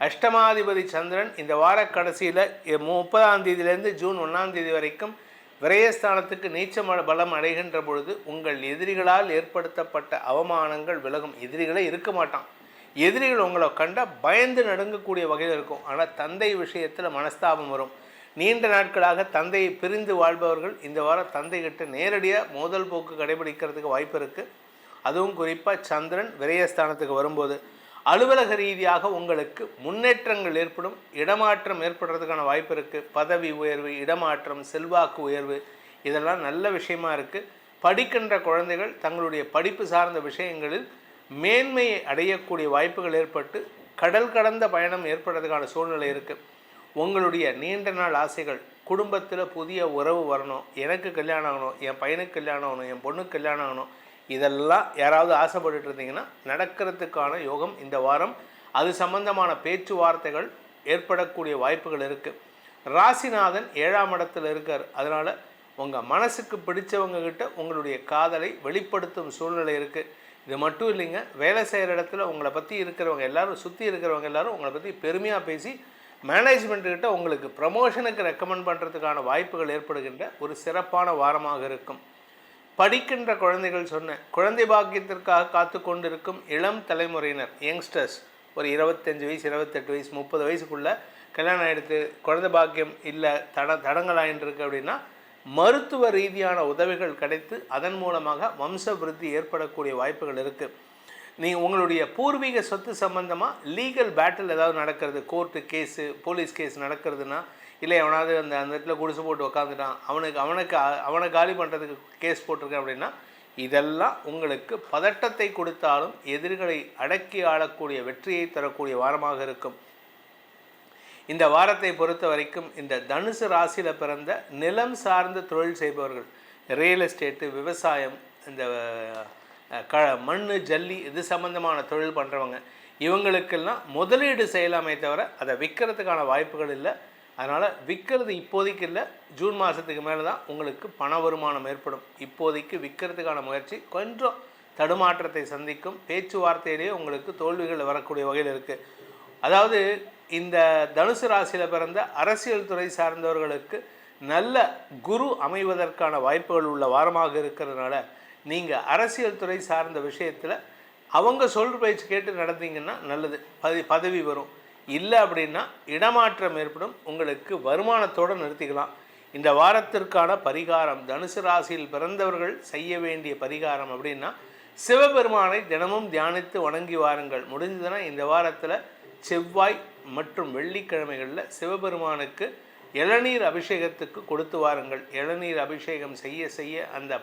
அஷ்டமாதிபதி சந்திரன் இந்த வார கடைசியில் 30ஆம் தேதியிலேருந்து ஜூன் 1ஆம் தேதி வரைக்கும் விரயஸ்தானத்துக்கு நீச்ச பலம் அடைகின்ற பொழுது உங்கள் எதிரிகளால் ஏற்படுத்தப்பட்ட அவமானங்கள் விலகும். எதிரிகளே இருக்க மாட்டான். எதிரிகள் உங்களை கண்ட பயந்து நடுங்கக்கூடிய வகையில் இருக்கும். ஆனால் தந்தை விஷயத்தில் மனஸ்தாபம் வரும். நீண்ட நாட்களாக தந்தையை பிரிந்து வாழ்பவர்கள் இந்த வாரம் தந்தைகிட்ட நேரடியாக மோதல் போக்கு கடைபிடிக்கிறதுக்கு வாய்ப்பு இருக்குது. அதுவும் குறிப்பாக சந்திரன் விரயஸ்தானத்துக்கு வரும்போது அலுவலக ரீதியாக உங்களுக்கு முன்னேற்றங்கள் ஏற்படும். இடமாற்றம் ஏற்படுறதுக்கான வாய்ப்பு இருக்குது. பதவி உயர்வு, இடமாற்றம், செல்வாக்கு உயர்வு, இதெல்லாம் நல்ல விஷயமா இருக்குது. படிக்கின்ற குழந்தைகள் தங்களுடைய படிப்பு சார்ந்த விஷயங்களில் மேன்மையை அடையக்கூடிய வாய்ப்புகள் ஏற்பட்டு கடல் கடந்த பயணம் ஏற்படுறதுக்கான சூழ்நிலை இருக்குது. உங்களுடைய நீண்ட நாள் ஆசைகள், குடும்பத்தில் புதிய உறவு வரணும், எனக்கு கல்யாணம் ஆகணும், என் பையனுக்கு கல்யாணம் ஆகணும், என் பொண்ணுக்கு கல்யாணம் ஆகணும், இதெல்லாம் யாராவது ஆசைப்பட்டு இருந்தீங்கன்னா நடக்கிறதுக்கான யோகம் இந்த வாரம். அது சம்பந்தமான பேச்சுவார்த்தைகள் ஏற்படக்கூடிய வாய்ப்புகள் இருக்குது. ராசிநாதன் 7ஆம் இடத்துல இருக்கார். அதனால் உங்கள் மனசுக்கு பிடிச்சவங்கக்கிட்ட உங்களுடைய காதலை வெளிப்படுத்தும் சூழ்நிலை இருக்குது. இது மட்டும் இல்லைங்க, வேலை செய்கிற இடத்துல உங்களை பற்றி இருக்கிறவங்க எல்லோரும், சுற்றி இருக்கிறவங்க எல்லோரும் உங்களை பற்றி பெருமையாக பேசி மேனேஜ்மெண்ட்டுக்கிட்ட உங்களுக்கு ப்ரமோஷனுக்கு ரெக்கமெண்ட் பண்ணுறதுக்கான வாய்ப்புகள் ஏற்படுகின்ற ஒரு சிறப்பான வாரமாக இருக்கும். படிக்கின்ற குழந்தைகள் சொன்ன குழந்தை பாக்கியத்திற்காக காத்து கொண்டிருக்கும் இளம் தலைமுறையினர், யங்ஸ்டர்ஸ், ஒரு 25 வயசு, 28 வயசு, 30 வயசுக்குள்ளே கல்யாணம் ஆகிடுத்து, குழந்தை பாக்கியம் இல்லை, தடங்கள் ஆகிட்டுருக்கு அப்படின்னா மருத்துவ ரீதியான உதவிகள் கிடைத்து அதன் மூலமாக வம்ச விருத்தி ஏற்படக்கூடிய வாய்ப்புகள் இருக்குது. நீங்கள் உங்களுடைய பூர்வீக சொத்து சம்பந்தமாக லீகல் பேட்டில் ஏதாவது நடக்கிறது, கோர்ட்டு கேஸு, போலீஸ் கேஸ் நடக்கிறதுனா, இல்லை எவனாவது அந்த இடத்துல குடிசை போட்டு உக்காந்துட்டான், அவனை காலி பண்ணுறதுக்கு கேஸ் போட்டிருக்கேன் அப்படின்னா, இதெல்லாம் உங்களுக்கு பதட்டத்தை கொடுத்தாலும் எதிரிகளை அடக்கி ஆளக்கூடிய வெற்றியை தரக்கூடிய வாரமாக இருக்கும். இந்த வாரத்தை பொறுத்த வரைக்கும் இந்த தனுசு ராசியில் பிறந்த நிலம் சார்ந்த தொழில் செய்பவர்கள், ரியல் எஸ்டேட்டு, விவசாயம், இந்த மண் ஜல்லி இது சம்மந்தமான தொழில் பண்ணுறவங்க, இவங்களுக்கெல்லாம் முதலீடு செய்யலாமே தவிர அதை விற்கிறதுக்கான வாய்ப்புகள் இல்லை. அதனால் விற்கிறது இப்போதைக்கு இல்லை, ஜூன் மாதத்துக்கு மேலே தான் உங்களுக்கு பண வருமானம் ஏற்படும். இப்போதைக்கு விற்கிறதுக்கான முயற்சி கொஞ்சம் தடுமாற்றத்தை சந்திக்கும். பேச்சுவார்த்தையிலேயே உங்களுக்கு தோல்விகள் வரக்கூடிய வகையில் இருக்குது. அதாவது இந்த தனுசு ராசியில் பிறந்த அரசியல் துறை சார்ந்தவர்களுக்கு நல்ல குரு அமைவதற்கான வாய்ப்புகள் உள்ள வாரமாக இருக்கிறதுனால நீங்கள் அரசியல் துறை சார்ந்த விஷயத்தில் அவங்க சொல்கிற பேச்சு கேட்டு நடந்தீங்கன்னா நல்லது, பதவி வரும். இல்லை அப்படின்னா இடமாற்றம் ஏற்படும், உங்களுக்கு வருமானத்தோடு நிறுத்திக்கலாம். இந்த வாரத்திற்கான பரிகாரம், தனுசு ராசியில் பிறந்தவர்கள் செய்ய வேண்டிய பரிகாரம் அப்படின்னா சிவபெருமானை தினமும் தியானித்து வணங்கி வாருங்கள். முடிஞ்சதுன்னா இந்த வாரத்தில் செவ்வாய் மற்றும் வெள்ளிக்கிழமைகளில் சிவபெருமானுக்கு இளநீர் அபிஷேகத்துக்கு கொடுத்து வாருங்கள். இளநீர் அபிஷேகம் செய்ய செய்ய அந்த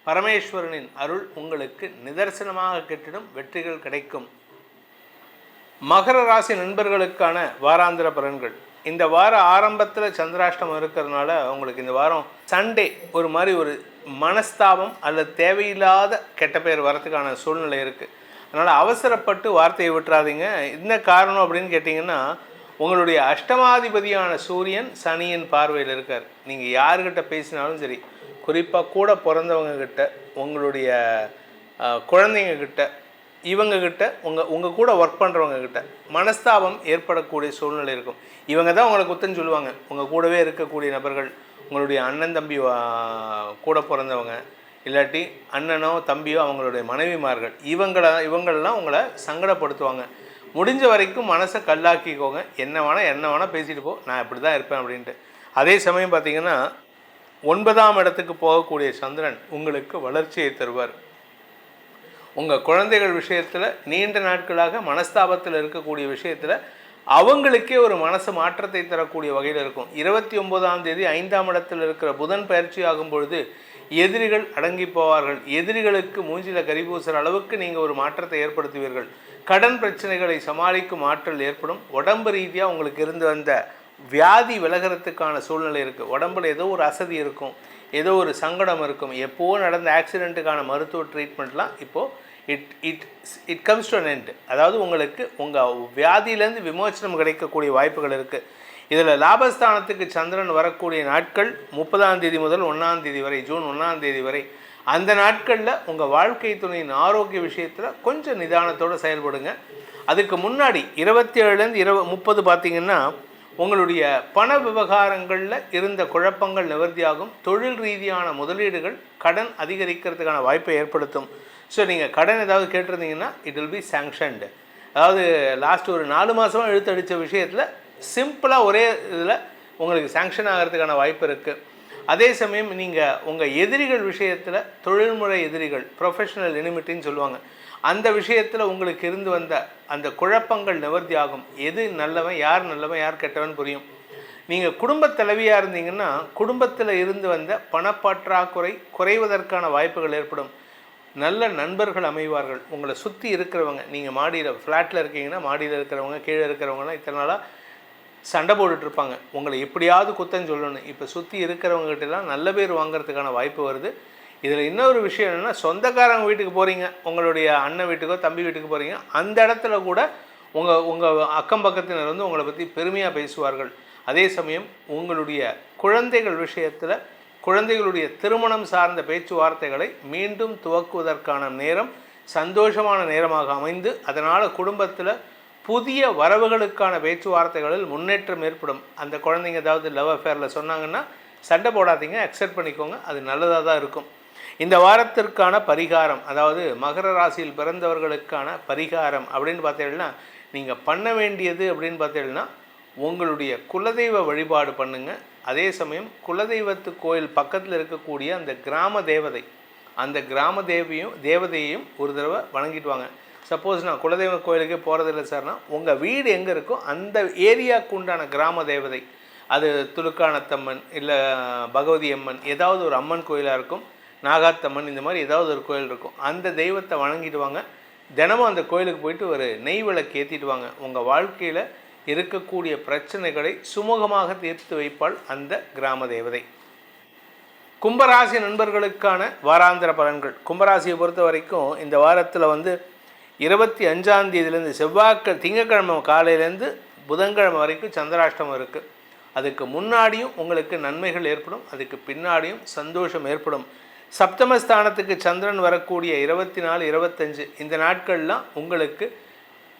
பரமேஸ்வரனின் அருள் உங்களுக்கு நிதர்சனமாக கிட்டிடும், வெற்றிகள் கிடைக்கும். மகர ராசி நண்பர்களுக்கான வாராந்திர பலன்கள். இந்த வார ஆரம்பத்தில் சந்திராஷ்டமம் இருக்கிறதுனால உங்களுக்கு இந்த வாரம் சண்டே ஒரு மாதிரி ஒரு மனஸ்தாபம் அல்லது தேவையில்லாத கெட்ட பேர் வரத்துக்கான சூழ்நிலை இருக்குது. அதனால் அவசரப்பட்டு வார்த்தையை விட்டுறாதீங்க. என்ன காரணம் அப்படின்னு கேட்டிங்கன்னா, உங்களுடைய அஷ்டமாதிபதியான சூரியன் சனியின் பார்வையில் இருக்கார். நீங்கள் யாருக்கிட்ட பேசினாலும் சரி, குறிப்பாக கூட பிறந்தவங்கக்கிட்ட, உங்களுடைய குழந்தைங்கக்கிட்ட, இவங்கக்கிட்ட, உங்கள் கூட ஒர்க் பண்ணுறவங்கக்கிட்ட மனஸ்தாபம் ஏற்படக்கூடிய சூழ்நிலை இருக்கும். இவங்க தான் உங்களை குத்தன்னு சொல்லுவாங்க. உங்கள் கூடவே இருக்கக்கூடிய நபர்கள், உங்களுடைய அண்ணன் தம்பி கூட பிறந்தவங்க, இல்லாட்டி அண்ணனோ தம்பியோ அவங்களுடைய மனைவிமார்கள், இவங்களெலாம் உங்களை சங்கடப்படுத்துவாங்க. முடிஞ்ச வரைக்கும் மனசை கல்லாக்கிக்கோங்க. என்ன வேணால் பேசிட்டு போ, நான் இப்படி தான் இருப்பேன் அப்படின்ட்டு. அதே சமயம் பார்த்திங்கன்னா 9ஆம் இடத்துக்கு போகக்கூடிய சந்திரன் உங்களுக்கு வளர்ச்சியை தருவார். உங்கள் குழந்தைகள் விஷயத்தில் நீண்ட நாட்களாக மனஸ்தாபத்தில் இருக்கக்கூடிய விஷயத்தில் அவங்களுக்கே ஒரு மனசு மாற்றத்தை தரக்கூடிய வகையில் இருக்கும். 29ஆம் தேதி 5ஆம் இடத்தில் இருக்கிற புதன் பயிற்சி ஆகும் பொழுது எதிரிகள் அடங்கி போவார்கள். எதிரிகளுக்கு மூஞ்சில கரிபூசுற அளவுக்கு நீங்கள் ஒரு மாற்றத்தை ஏற்படுத்துவீர்கள். கடன் பிரச்சனைகளை சமாளிக்கும் ஆற்றல் ஏற்படும். உடம்பு ரீதியாக உங்களுக்கு இருந்து வந்த வியாதி விலகிறதுக்கான சூழ்நிலை இருக்குது. உடம்புல ஏதோ ஒரு அசதி இருக்கும், ஏதோ ஒரு சங்கடம் இருக்கும். எப்போது நடந்த ஆக்சிடெண்ட்டுக்கான மருத்துவ ட்ரீட்மெண்ட்லாம் இப்போது it comes to an end. அதாவது உங்களுக்கு உங்கள் வியாதியிலேருந்து விமோச்சனம் கிடைக்கக்கூடிய வாய்ப்புகள் இருக்குது. இதில் லாபஸ்தானத்துக்கு சந்திரன் வரக்கூடிய நாட்கள் 30ஆம் தேதி முதல் 1ஆம் தேதி வரை, ஜூன் 1ஆம் தேதி வரை. அந்த நாட்களில் உங்கள் வாழ்க்கை துணையின் ஆரோக்கிய விஷயத்தில் கொஞ்சம் நிதானத்தோடு செயல்படுங்க. அதுக்கு முன்னாடி 27லேருந்து 30 பார்த்திங்கன்னா உங்களுடைய பண விவகாரங்களில் இருந்த குழப்பங்கள் நிவர்த்தியாகும். தொழில் ரீதியான முதலீடுகள் கடன் அதிகரிக்கிறதுக்கான வாய்ப்பை ஏற்படுத்தும். ஸோ நீங்கள் கடன் ஏதாவது கேட்டிருந்தீங்கன்னா இட் வில் பி சாங்ஷன்டு. அதாவது லாஸ்ட் ஒரு 4 மாதமாக இழுத்தடித்த விஷயத்தில் சிம்பிளாக ஒரே இதில் உங்களுக்கு சாங்ஷன் ஆகிறதுக்கான வாய்ப்பு இருக்குது. அதே சமயம் நீங்கள் உங்கள் எதிரிகள் விஷயத்தில், தொழில்முறை எதிரிகள், ப்ரொஃபஷனல் எனிமிட்டின்னு சொல்லுவாங்க, அந்த விஷயத்தில் உங்களுக்கு இருந்து வந்த அந்த குழப்பங்கள் நிவர்த்தி ஆகும். எது நல்லவன், யார் கெட்டவன் புரியும். நீங்கள் குடும்ப தலைவியாக இருந்தீங்கன்னா குடும்பத்தில் இருந்து வந்த பணப்பற்றாக்குறை குறைவதற்கான வாய்ப்புகள் ஏற்படும். நல்ல நண்பர்கள் அமைவார்கள். உங்களை சுற்றி இருக்கிறவங்க, நீங்கள் மாடியில் ஃப்ளாட்டில் இருக்கீங்கன்னா மாடியில் இருக்கிறவங்க, கீழே இருக்கிறவங்கலாம் இத்தனை நாளாக சண்டை போட்டுட்ருப்பாங்க, உங்களை எப்படியாவது குத்தன்னு சொல்லணும். இப்போ சுற்றி இருக்கிறவங்ககிட்டலாம் நல்ல பேர் வாங்கிறதுக்கான வாய்ப்பு வருது. இதில் இன்னொரு விஷயம் என்னென்னா, சொந்தக்காரங்க வீட்டுக்கு போகிறீங்க, உங்களுடைய அண்ணன் வீட்டுக்கோ தம்பி வீட்டுக்கு போகிறீங்க, அந்த இடத்துல கூட உங்கள் அக்கம் பக்கத்தினர் வந்து உங்களை பற்றி பெருமையாக பேசுவார்கள். அதே சமயம் உங்களுடைய குழந்தைகள் விஷயத்தில் குழந்தைகளுடைய திருமணம் சார்ந்த பேச்சுவார்த்தைகளை மீண்டும் துவக்குவதற்கான நேரம் சந்தோஷமான நேரமாக அமைந்து, அதனால் குடும்பத்தில் புதிய வரவுகளுக்கான பேச்சுவார்த்தைகளில் முன்னேற்றம் ஏற்படும். அந்த குழந்தைங்க ஏதாவது லவ் அஃபேரில் சொன்னாங்கன்னா சண்டை போடாதீங்க, அக்செப்ட் பண்ணிக்கோங்க, அது நல்லதாக தான் இருக்கும். இந்த வாரத்திற்கான பரிகாரம், அதாவது மகர ராசியில் பிறந்தவர்களுக்கான பரிகாரம் அப்படின்னு பார்த்தீங்கன்னா, நீங்கள் பண்ண வேண்டியது அப்படின்னு பார்த்தீங்கன்னா, உங்களுடைய குலதெய்வ வழிபாடு பண்ணுங்கள். அதே சமயம் குலதெய்வத்து கோயில் பக்கத்தில் இருக்கக்கூடிய அந்த கிராம தேவதை, அந்த கிராம தேவதையையும் ஒரு தடவை வணங்கிட்டு வாங்க. சப்போஸ் நான் குலதெய்வ கோயிலுக்கே போகிறதில்ல சார்னா, உங்கள் வீடு எங்கே இருக்கோ அந்த ஏரியாவுக்கு உண்டான கிராம தேவதை, அது துலுக்கானத்தம்மன் இல்லை பகவதி அம்மன், ஏதாவது ஒரு அம்மன் கோயிலாக இருக்கும், நாகாத்தம்மன், இந்த மாதிரி ஏதாவது ஒரு கோயில் இருக்கும், அந்த தெய்வத்தை வணங்கிட்டு வாங்க. தினமும் அந்த கோயிலுக்கு போயிட்டு ஒரு நெய் விளக்கு ஏற்றிட்டு வாங்க. உங்கள் வாழ்க்கையில் இருக்கக்கூடிய பிரச்சனைகளை சுமூகமாக தீர்த்து வைப்பாள் அந்த கிராம தேவதை. கும்பராசி நண்பர்களுக்கான வாராந்திர பலன்கள். கும்பராசியை பொறுத்த வரைக்கும் இந்த வாரத்தில் 25ஆம் தேதியிலேருந்து திங்கக்கிழமை காலையிலேருந்து புதன்கிழமை வரைக்கும் சந்திராஷ்டமம் இருக்குது. அதுக்கு முன்னாடியும் உங்களுக்கு நன்மைகள் ஏற்படும், அதுக்கு பின்னாடியும் சந்தோஷம் ஏற்படும். சப்தமஸ்தானத்துக்கு சந்திரன் வரக்கூடிய 24, 25 இந்த நாட்கள்லாம் உங்களுக்கு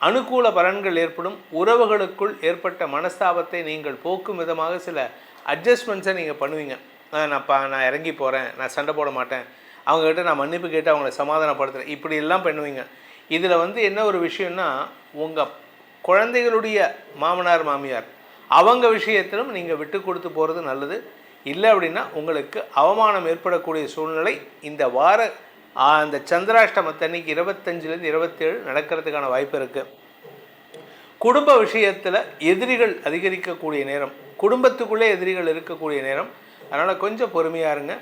அனுகூல பலன்கள் ஏற்படும். உறவுகளுக்குள் ஏற்பட்ட மனஸ்தாபத்தை நீங்கள் போக்கும் விதமாக சில அட்ஜஸ்ட்மெண்ட்ஸை நீங்கள் பண்ணுவீங்க. நான் இறங்கி போகிறேன், நான் சண்டை போட மாட்டேன், அவங்ககிட்ட நான் மன்னிப்பு கேட்டு அவங்கள சமாதானப்படுத்துகிறேன், இப்படியெல்லாம் பண்ணுவீங்க. இதில் என்ன ஒரு விஷயம்னா, உங்கள் குழந்தைகளுடைய மாமனார் மாமியார் அவங்க விஷயத்திலும் நீங்கள் விட்டு கொடுத்து போகிறது நல்லது. இல்லை அப்படின்னா உங்களுக்கு அவமானம் ஏற்படக்கூடிய சூழ்நிலை இந்த வார அந்த சந்திராஷ்டமத்தன்னைக்கு 25லேருந்து 27 நடக்கிறதுக்கான வாய்ப்பு இருக்குது. குடும்ப விஷயத்தில் எதிரிகள் அதிகரிக்கக்கூடிய நேரம், குடும்பத்துக்குள்ளே எதிரிகள் இருக்கக்கூடிய நேரம். அதனால் கொஞ்சம் பொறுமையாக இருங்க.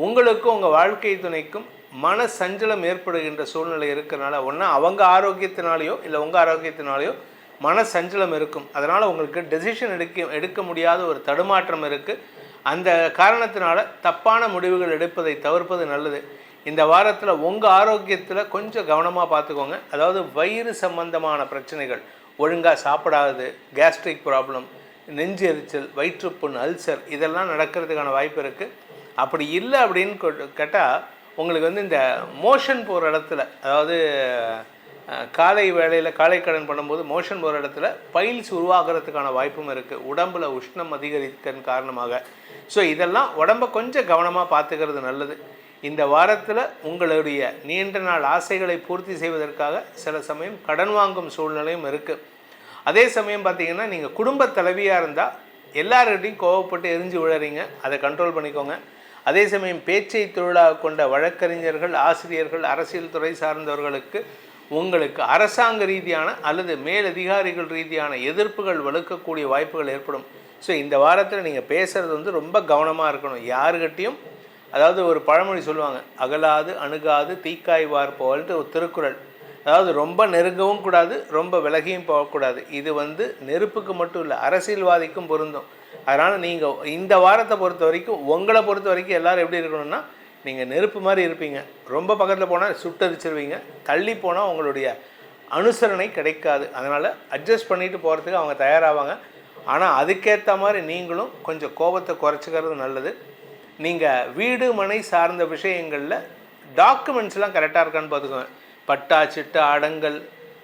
உங்களுக்கும் உங்கள் வாழ்க்கை துணைக்கும் மன சஞ்சலம் ஏற்படுகின்ற சூழ்நிலை இருக்கிறனால ஒன்றா அவங்க ஆரோக்கியத்தினாலேயோ இல்லை உங்கள் ஆரோக்கியத்தினாலேயோ மன சஞ்சலம் இருக்கும். அதனால் உங்களுக்கு டெசிஷன் எடுக்க முடியாத ஒரு தடுமாற்றம் இருக்குது. அந்த காரணத்தினால தப்பான முடிவுகள் எடுப்பதை தவிர்ப்பது நல்லது. இந்த வாரத்தில் உங்கள் ஆரோக்கியத்தில் கொஞ்சம் கவனமாக பார்த்துக்கோங்க. அதாவது வயிறு சம்பந்தமான பிரச்சனைகள், ஒழுங்காக சாப்பிடாதது, கேஸ்ட்ரிக் ப்ராப்ளம், நெஞ்சு எரிச்சல், வயிற்றுப்புண், அல்சர் இதெல்லாம் நடக்கிறதுக்கான வாய்ப்பு இருக்குது. அப்படி இல்லை அப்படின்னு கேட்டால் உங்களுக்கு இந்த மோஷன் போகிற இடத்துல, அதாவது காலை வேளையில் காலை கடன் பண்ணும்போது மோஷன் போகிற இடத்துல பைல்ஸ் உருவாகிறதுக்கான வாய்ப்பும் இருக்குது, உடம்பில் உஷ்ணம் அதிகரிக்கிறதுக்கு காரணமாக. ஸோ இதெல்லாம் உடம்பை கொஞ்சம் கவனமாக பார்த்துக்கிறது நல்லது. இந்த வாரத்தில் உங்களுடைய நீண்ட நாள் ஆசைகளை பூர்த்தி செய்வதற்காக சில சமயம் கடன் வாங்கும் சூழ்நிலையும் இருக்குது. அதே சமயம் பார்த்திங்கன்னா, நீங்கள் குடும்ப தலைவியாக இருந்தால் எல்லார்கிட்டையும் கோவப்பட்டு எரிஞ்சு விழறீங்க, அதை கண்ட்ரோல் பண்ணிக்கோங்க. அதே சமயம் பேச்சை தொழிலாக கொண்ட வழக்கறிஞர்கள், ஆசிரியர்கள், அரசியல் துறை சார்ந்தவர்களுக்கு உங்களுக்கு அரசாங்க ரீதியான அல்லது மேலதிகாரிகள் ரீதியான எதிர்ப்புகள் வலுக்கக்கூடிய வாய்ப்புகள் ஏற்படும். ஸோ இந்த வாரத்தில் நீங்கள் பேசுகிறது ரொம்ப கவனமாக இருக்கணும். யாருக்கிட்டையும், அதாவது ஒரு பழமொழி சொல்லுவாங்க, அகலாது அணுகாது தீக்காய் வார்ப்போல்ட்டு ஒரு திருக்குறள். அதாவது ரொம்ப நெருங்கவும் கூடாது, ரொம்ப விலகியும் போகக்கூடாது. இது நெருப்புக்கு மட்டும் இல்லை, அரசியல்வாதிக்கும் பொருந்தும். அதனால் நீங்கள் இந்த வாரத்தை பொறுத்த வரைக்கும், உங்களை பொறுத்த வரைக்கும் எல்லோரும் எப்படி இருக்கணும்னா, நீங்கள் நெருப்பு மாதிரி இருப்பீங்க. ரொம்ப பக்கத்தில் போனால் சுட்டரிச்சிருவீங்க, தள்ளி போனால் உங்களுடைய அனுசரணை கிடைக்காது. அதனால் அட்ஜஸ்ட் பண்ணிட்டு போகிறதுக்கு அவங்க தயாராவாங்க. ஆனால் அதுக்கேற்ற மாதிரி நீங்களும் கொஞ்சம் கோபத்தை குறைச்சிக்கிறது நல்லது. நீங்கள் வீடு மனை சார்ந்த விஷயங்களில் டாக்குமெண்ட்ஸ்லாம் கரெக்டாக இருக்கான்னு பார்த்துக்கோங்க. பட்டா சிட்டா அடங்கல்,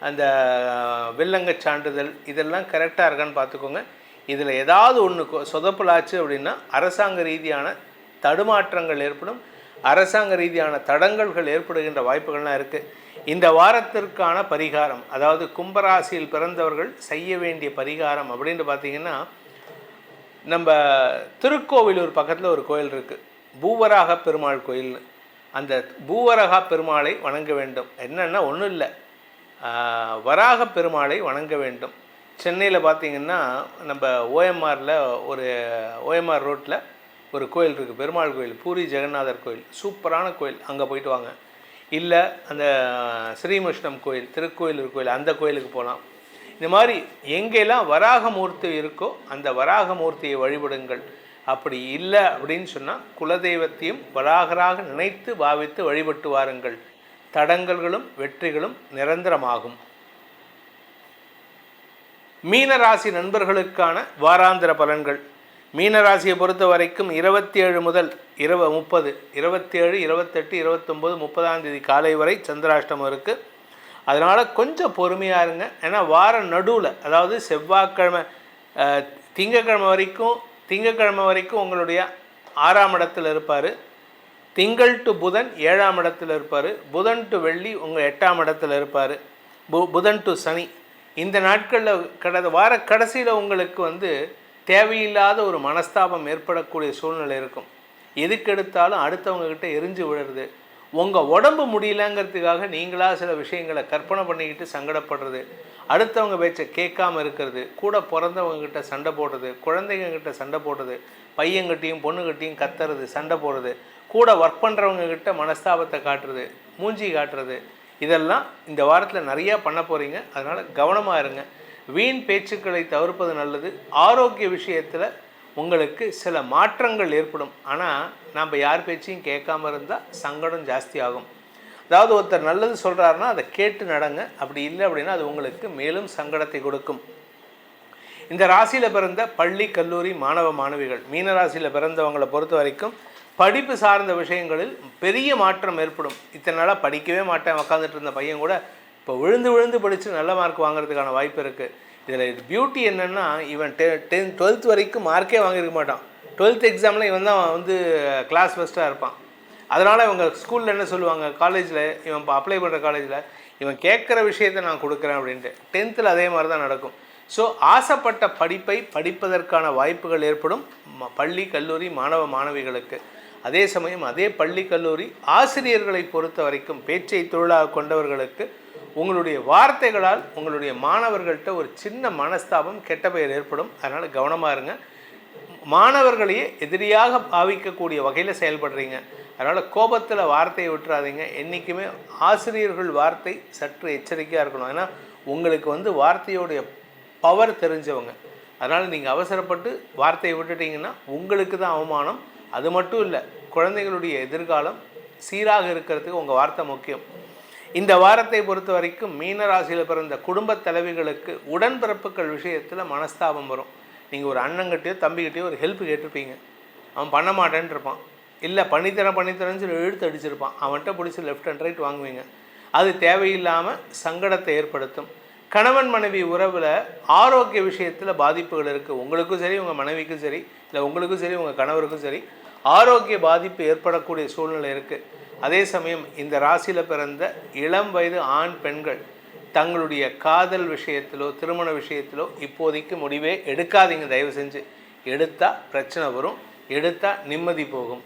அந்த வில்லங்க சான்றிதழ் இதெல்லாம் கரெக்டாக இருக்கான்னு பார்த்துக்கோங்க. இதில் ஏதாவது ஒன்று சொதப்பலாச்சு அப்படின்னா அரசாங்க ரீதியான தடுமாற்றங்கள் ஏற்படும், அரசாங்க ரீதியான தடங்கல்கள் ஏற்படுகின்ற வாய்ப்புகள்லாம் இருக்குது. இந்த வாரத்திற்கான பரிகாரம், அதாவது கும்பராசியில் பிறந்தவர்கள் செய்ய வேண்டிய பரிகாரம் அப்படின்னு பார்த்திங்கன்னா, நம்ம திருக்கோவிலூர் பக்கத்தில் ஒரு கோயில் இருக்குது, பூவராக பெருமாள் கோயில்னு. அந்த பூவராக பெருமாளை வணங்க வேண்டும். என்னென்னா ஒன்றும் இல்லை, வராக பெருமாளை வணங்க வேண்டும். சென்னையில் பார்த்திங்கன்னா நம்ம ஓஎம்ஆர் ரோட்டில் ஒரு கோயில் இருக்குது, பெருமாள் கோயில், பூரி ஜெகநாதர் கோயில், சூப்பரான கோயில், அங்கே போயிட்டு வாங்க. இல்லை அந்த ஸ்ரீமுஷ்ணம் கோயில், திருக்கோயிலூர் கோயில், அந்த கோயிலுக்கு போகலாம். இந்த மாதிரி எங்கெல்லாம் வராகமூர்த்தி இருக்கோ அந்த வராகமூர்த்தியை வழிபடுங்கள். அப்படி இல்லை அப்படின்னு சொன்னால் குலதெய்வத்தையும் வராகராக நினைத்து பாவித்து வழிபட்டு வாருங்கள். தடங்கல்களும் வெற்றிகளும் நிரந்தரமாகும். மீனராசி நண்பர்களுக்கான வாராந்திர பலன்கள். மீனராசியை பொறுத்த வரைக்கும் 27 முதல் 30, 27, 28, 29, 30ஆம் தேதி காலை வரை சந்திராஷ்டமம் இருக்குது. அதனால் கொஞ்சம் பொறுமையாக இருங்க. ஏன்னா வார நடுவில், அதாவது செவ்வாய்க்கிழமை திங்கக்கிழமை வரைக்கும் உங்களுடைய 6ஆம் இடத்தில் இருப்பார். திங்கள் டு புதன் 7ஆம் இடத்தில் இருப்பார். புதன் டு வெள்ளி உங்கள் 8ஆம் இடத்தில் இருப்பார். புதன் டு சனி இந்த நாட்களில் வார கடைசியில் உங்களுக்கு தேவையில்லாத ஒரு மனஸ்தாபம் ஏற்படக்கூடிய சூழ்நிலை இருக்கும். எதுக்கெடுத்தாலும் அடுத்தவங்கக்கிட்ட எரிஞ்சு விழுறது, உங்கள் உடம்பு முடியலங்கிறதுக்காக நீங்களாக சில விஷயங்களை கற்பனை பண்ணிக்கிட்டு சங்கடப்படுறது, அடுத்தவங்க பேச்சை கேட்காம இருக்கிறது, கூட பிறந்தவங்கக்கிட்ட சண்டை போடுறது, குழந்தைங்கக்கிட்ட சண்டை போடுறது, பையன்கிட்டையும் பொண்ணுக்கிட்டையும் கத்துறது, சண்டை போடுறது, கூட ஒர்க் பண்ணுறவங்கக்கிட்ட மனஸ்தாபத்தை காட்டுறது, மூஞ்சி காட்டுறது, இதெல்லாம் இந்த வாரத்தில் நிறையா பண்ண போகிறீங்க. அதனால் கவனமாக இருங்க. வீண் பேச்சுக்களை தவிர்ப்பது நல்லது. ஆரோக்கிய விஷயத்தில் உங்களுக்கு சில மாற்றங்கள் ஏற்படும். ஆனால் நம்ம யார் பேச்சையும் கேட்காம இருந்தால் சங்கடம் ஜாஸ்தி ஆகும். அதாவது ஒருத்தர் நல்லது சொல்கிறாருன்னா அதை கேட்டு நடங்க. அப்படி இல்லை அப்படின்னா அது உங்களுக்கு மேலும் சங்கடத்தை கொடுக்கும். இந்த ராசியில் பிறந்த பள்ளி கல்லூரி மாணவ மாணவிகள், மீன ராசியில் பிறந்தவங்களை பொறுத்த வரைக்கும் படிப்பு சார்ந்த விஷயங்களில் பெரிய மாற்றம் ஏற்படும். இத்தனை நாளாக படிக்கவே மாட்டேன் உக்காந்துட்டு இருந்த பையன் கூட இப்போ விழுந்து விழுந்து படித்து நல்ல மார்க் வாங்குறதுக்கான வாய்ப்பு இருக்குது. இதில் பியூட்டி என்னென்னா, இவன் 12th வரைக்கும் மார்க்கே வாங்கியிருக்க மாட்டான். 12th எக்ஸாமில் இவன் தான் கிளாஸ் ஃபஸ்ட்டாக இருப்பான். அதனால் இவங்க ஸ்கூலில் என்ன சொல்லுவாங்க, காலேஜில் இவன் இப்போ அப்ளை பண்ணுற காலேஜில் இவன் கேட்குற விஷயத்தை நான் கொடுக்குறேன் அப்படின்ட்டு. 10th அதே மாதிரி தான் நடக்கும். ஸோ ஆசைப்பட்ட படிப்பை படிப்பதற்கான வாய்ப்புகள் ஏற்படும் பள்ளி கல்லூரி மாணவ மாணவிகளுக்கு. அதே சமயம் அதே பள்ளி கல்லூரி ஆசிரியர்களை பொறுத்த வரைக்கும் பேச்சை தொழிலாக கொண்டவர்களுக்கு உங்களுடைய வார்த்தைகளால் உங்களுடைய மாணவர்கள்ட்ட ஒரு சின்ன மனஸ்தாபம், கெட்ட பெயர் ஏற்படும். அதனால் கவனமாக இருங்க. மாணவர்களையே எதிரியாக பாவிக்கக்கூடிய வகையில் செயல்படுறீங்க. அதனால் கோபத்தில் வார்த்தையை விட்டுறாதீங்க. என்றைக்குமே ஆசிரியர்கள் வார்த்தை சற்று எச்சரிக்கையாக இருக்கணும். ஏன்னா உங்களுக்கு வார்த்தையோடைய பவர் தெரிஞ்சவங்க. அதனால் நீங்கள் அவசரப்பட்டு வார்த்தையை விட்டுட்டிங்கன்னா உங்களுக்கு தான் அவமானம். அது மட்டும் இல்லை, குழந்தைகளுடைய எதிர்காலம் சீராக இருக்கிறதுக்கு உங்கள் வார்த்தை முக்கியம். இந்த வாரத்தை பொறுத்த வரைக்கும் மீன ராசியில் பிறந்த குடும்ப தலைவிகளுக்கு உடன்பிறப்புகள் விஷயத்தில் மனஸ்தாபம் வரும். நீங்கள் ஒரு அண்ணங்கிட்டையோ தம்பிக்கிட்டையோ ஒரு ஹெல்ப் கேட்டிருப்பீங்க, அவன் பண்ண மாட்டேன்னு இருப்பான். இல்லை பண்ணித்தரேன்னு சொல்லி இழுத்து அடிச்சிருப்பான். அவன்கிட்ட பிடிச்சி லெஃப்ட் அண்ட் ரைட் வாங்குவீங்க. அது தேவையில்லாமல் சங்கடத்தை ஏற்படுத்தும். கணவன் மனைவி உறவில் ஆரோக்கிய விஷயத்தில் பாதிப்புகள் இருக்குது. உங்களுக்கும் சரி, உங்கள் மனைவிக்கும் சரி, இல்லை உங்களுக்கும் சரி, உங்கள் கணவருக்கும் சரி ஆரோக்கிய பாதிப்பு ஏற்படக்கூடிய சூழ்நிலை இருக்குது. அதே சமயம் இந்த ராசியில் பிறந்த இளம் வயது ஆண் பெண்கள் தங்களுடைய காதல் விஷயத்திலோ திருமண விஷயத்திலோ இப்போதைக்கு முடிவே எடுக்காதீங்க. தயவு செஞ்சு எடுத்தால் பிரச்சனை வரும், எடுத்தால் நிம்மதி போகும்.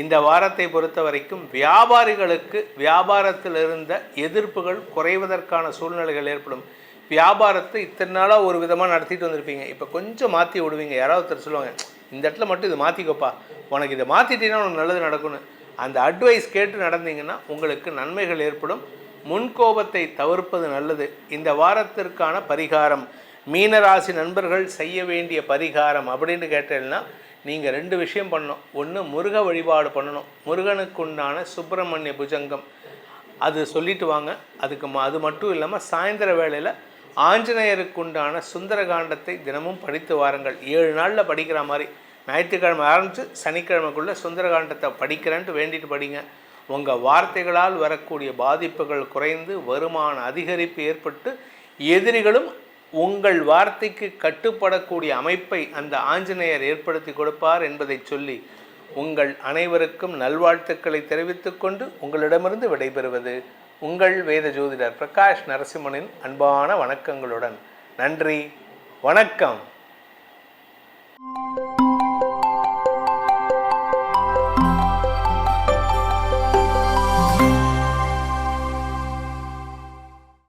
இந்த வாரத்தை பொறுத்த வரைக்கும் வியாபாரிகளுக்கு வியாபாரத்தில் இருந்த எதிர்ப்புகள் குறைவதற்கான சூழ்நிலைகள் ஏற்படும். வியாபாரத்தை இத்தனை நாளாக ஒரு விதமாக நடத்திட்டு வந்திருப்பீங்க, இப்போ கொஞ்சம் மாற்றி விடுவீங்க. யாராவது ஒருத்தர் சொல்லுவாங்க, இந்த இடத்துல மட்டும் இது மாற்றிக்கோப்பா, உனக்கு இதை மாற்றிட்டீங்கன்னா உனக்கு நல்லது நடக்கும்னு. அந்த அட்வைஸ் கேட்டு நடந்தீங்கன்னா உங்களுக்கு நன்மைகள் ஏற்படும். முன்கோபத்தை தவிர்ப்பது நல்லது. இந்த வாரத்திற்கான பரிகாரம், மீனராசி நண்பர்கள் செய்ய வேண்டிய பரிகாரம் அப்படின்னு கேட்டீங்கன்னா நீங்கள் 2 விஷயம் பண்ணணும். ஒன்று, முருக வழிபாடு பண்ணணும். முருகனுக்குண்டான சுப்பிரமணிய புஜங்கம் அது சொல்லிட்டு வாங்க. அது மட்டும் இல்லாமல் சாயந்தர வேளையில் ஆஞ்சநேயருக்குண்டான சுந்தரகாண்டத்தை தினமும் படித்து வாருங்கள். 7 நாளில் படிக்கிற மாதிரி, ஞாயிற்றுக்கிழமை ஆரம்பித்து சனிக்கிழமைக்குள்ளே சுந்தரகாண்டத்தை படிக்கிறேன்ட்டு வேண்டிட்டு படிங்க. உங்கள் வார்த்தைகளால் வரக்கூடிய பாதிப்புகள் குறைந்து வருமான அதிகரிப்பு ஏற்பட்டு எதிரிகளும் உங்கள் வார்த்தைக்கு கட்டுப்படக்கூடிய அமைப்பை அந்த ஆஞ்சநேயர் ஏற்படுத்தி கொடுப்பார் என்பதை சொல்லி உங்கள் அனைவருக்கும் நல்வாழ்த்துக்களை தெரிவித்துக்கொண்டு உங்களிடமிருந்து விடைபெறுவது உங்கள் வேத ஜோதிடர் பிரகாஷ் நரசிம்மனின் அன்பான வணக்கங்களுடன். நன்றி, வணக்கம்.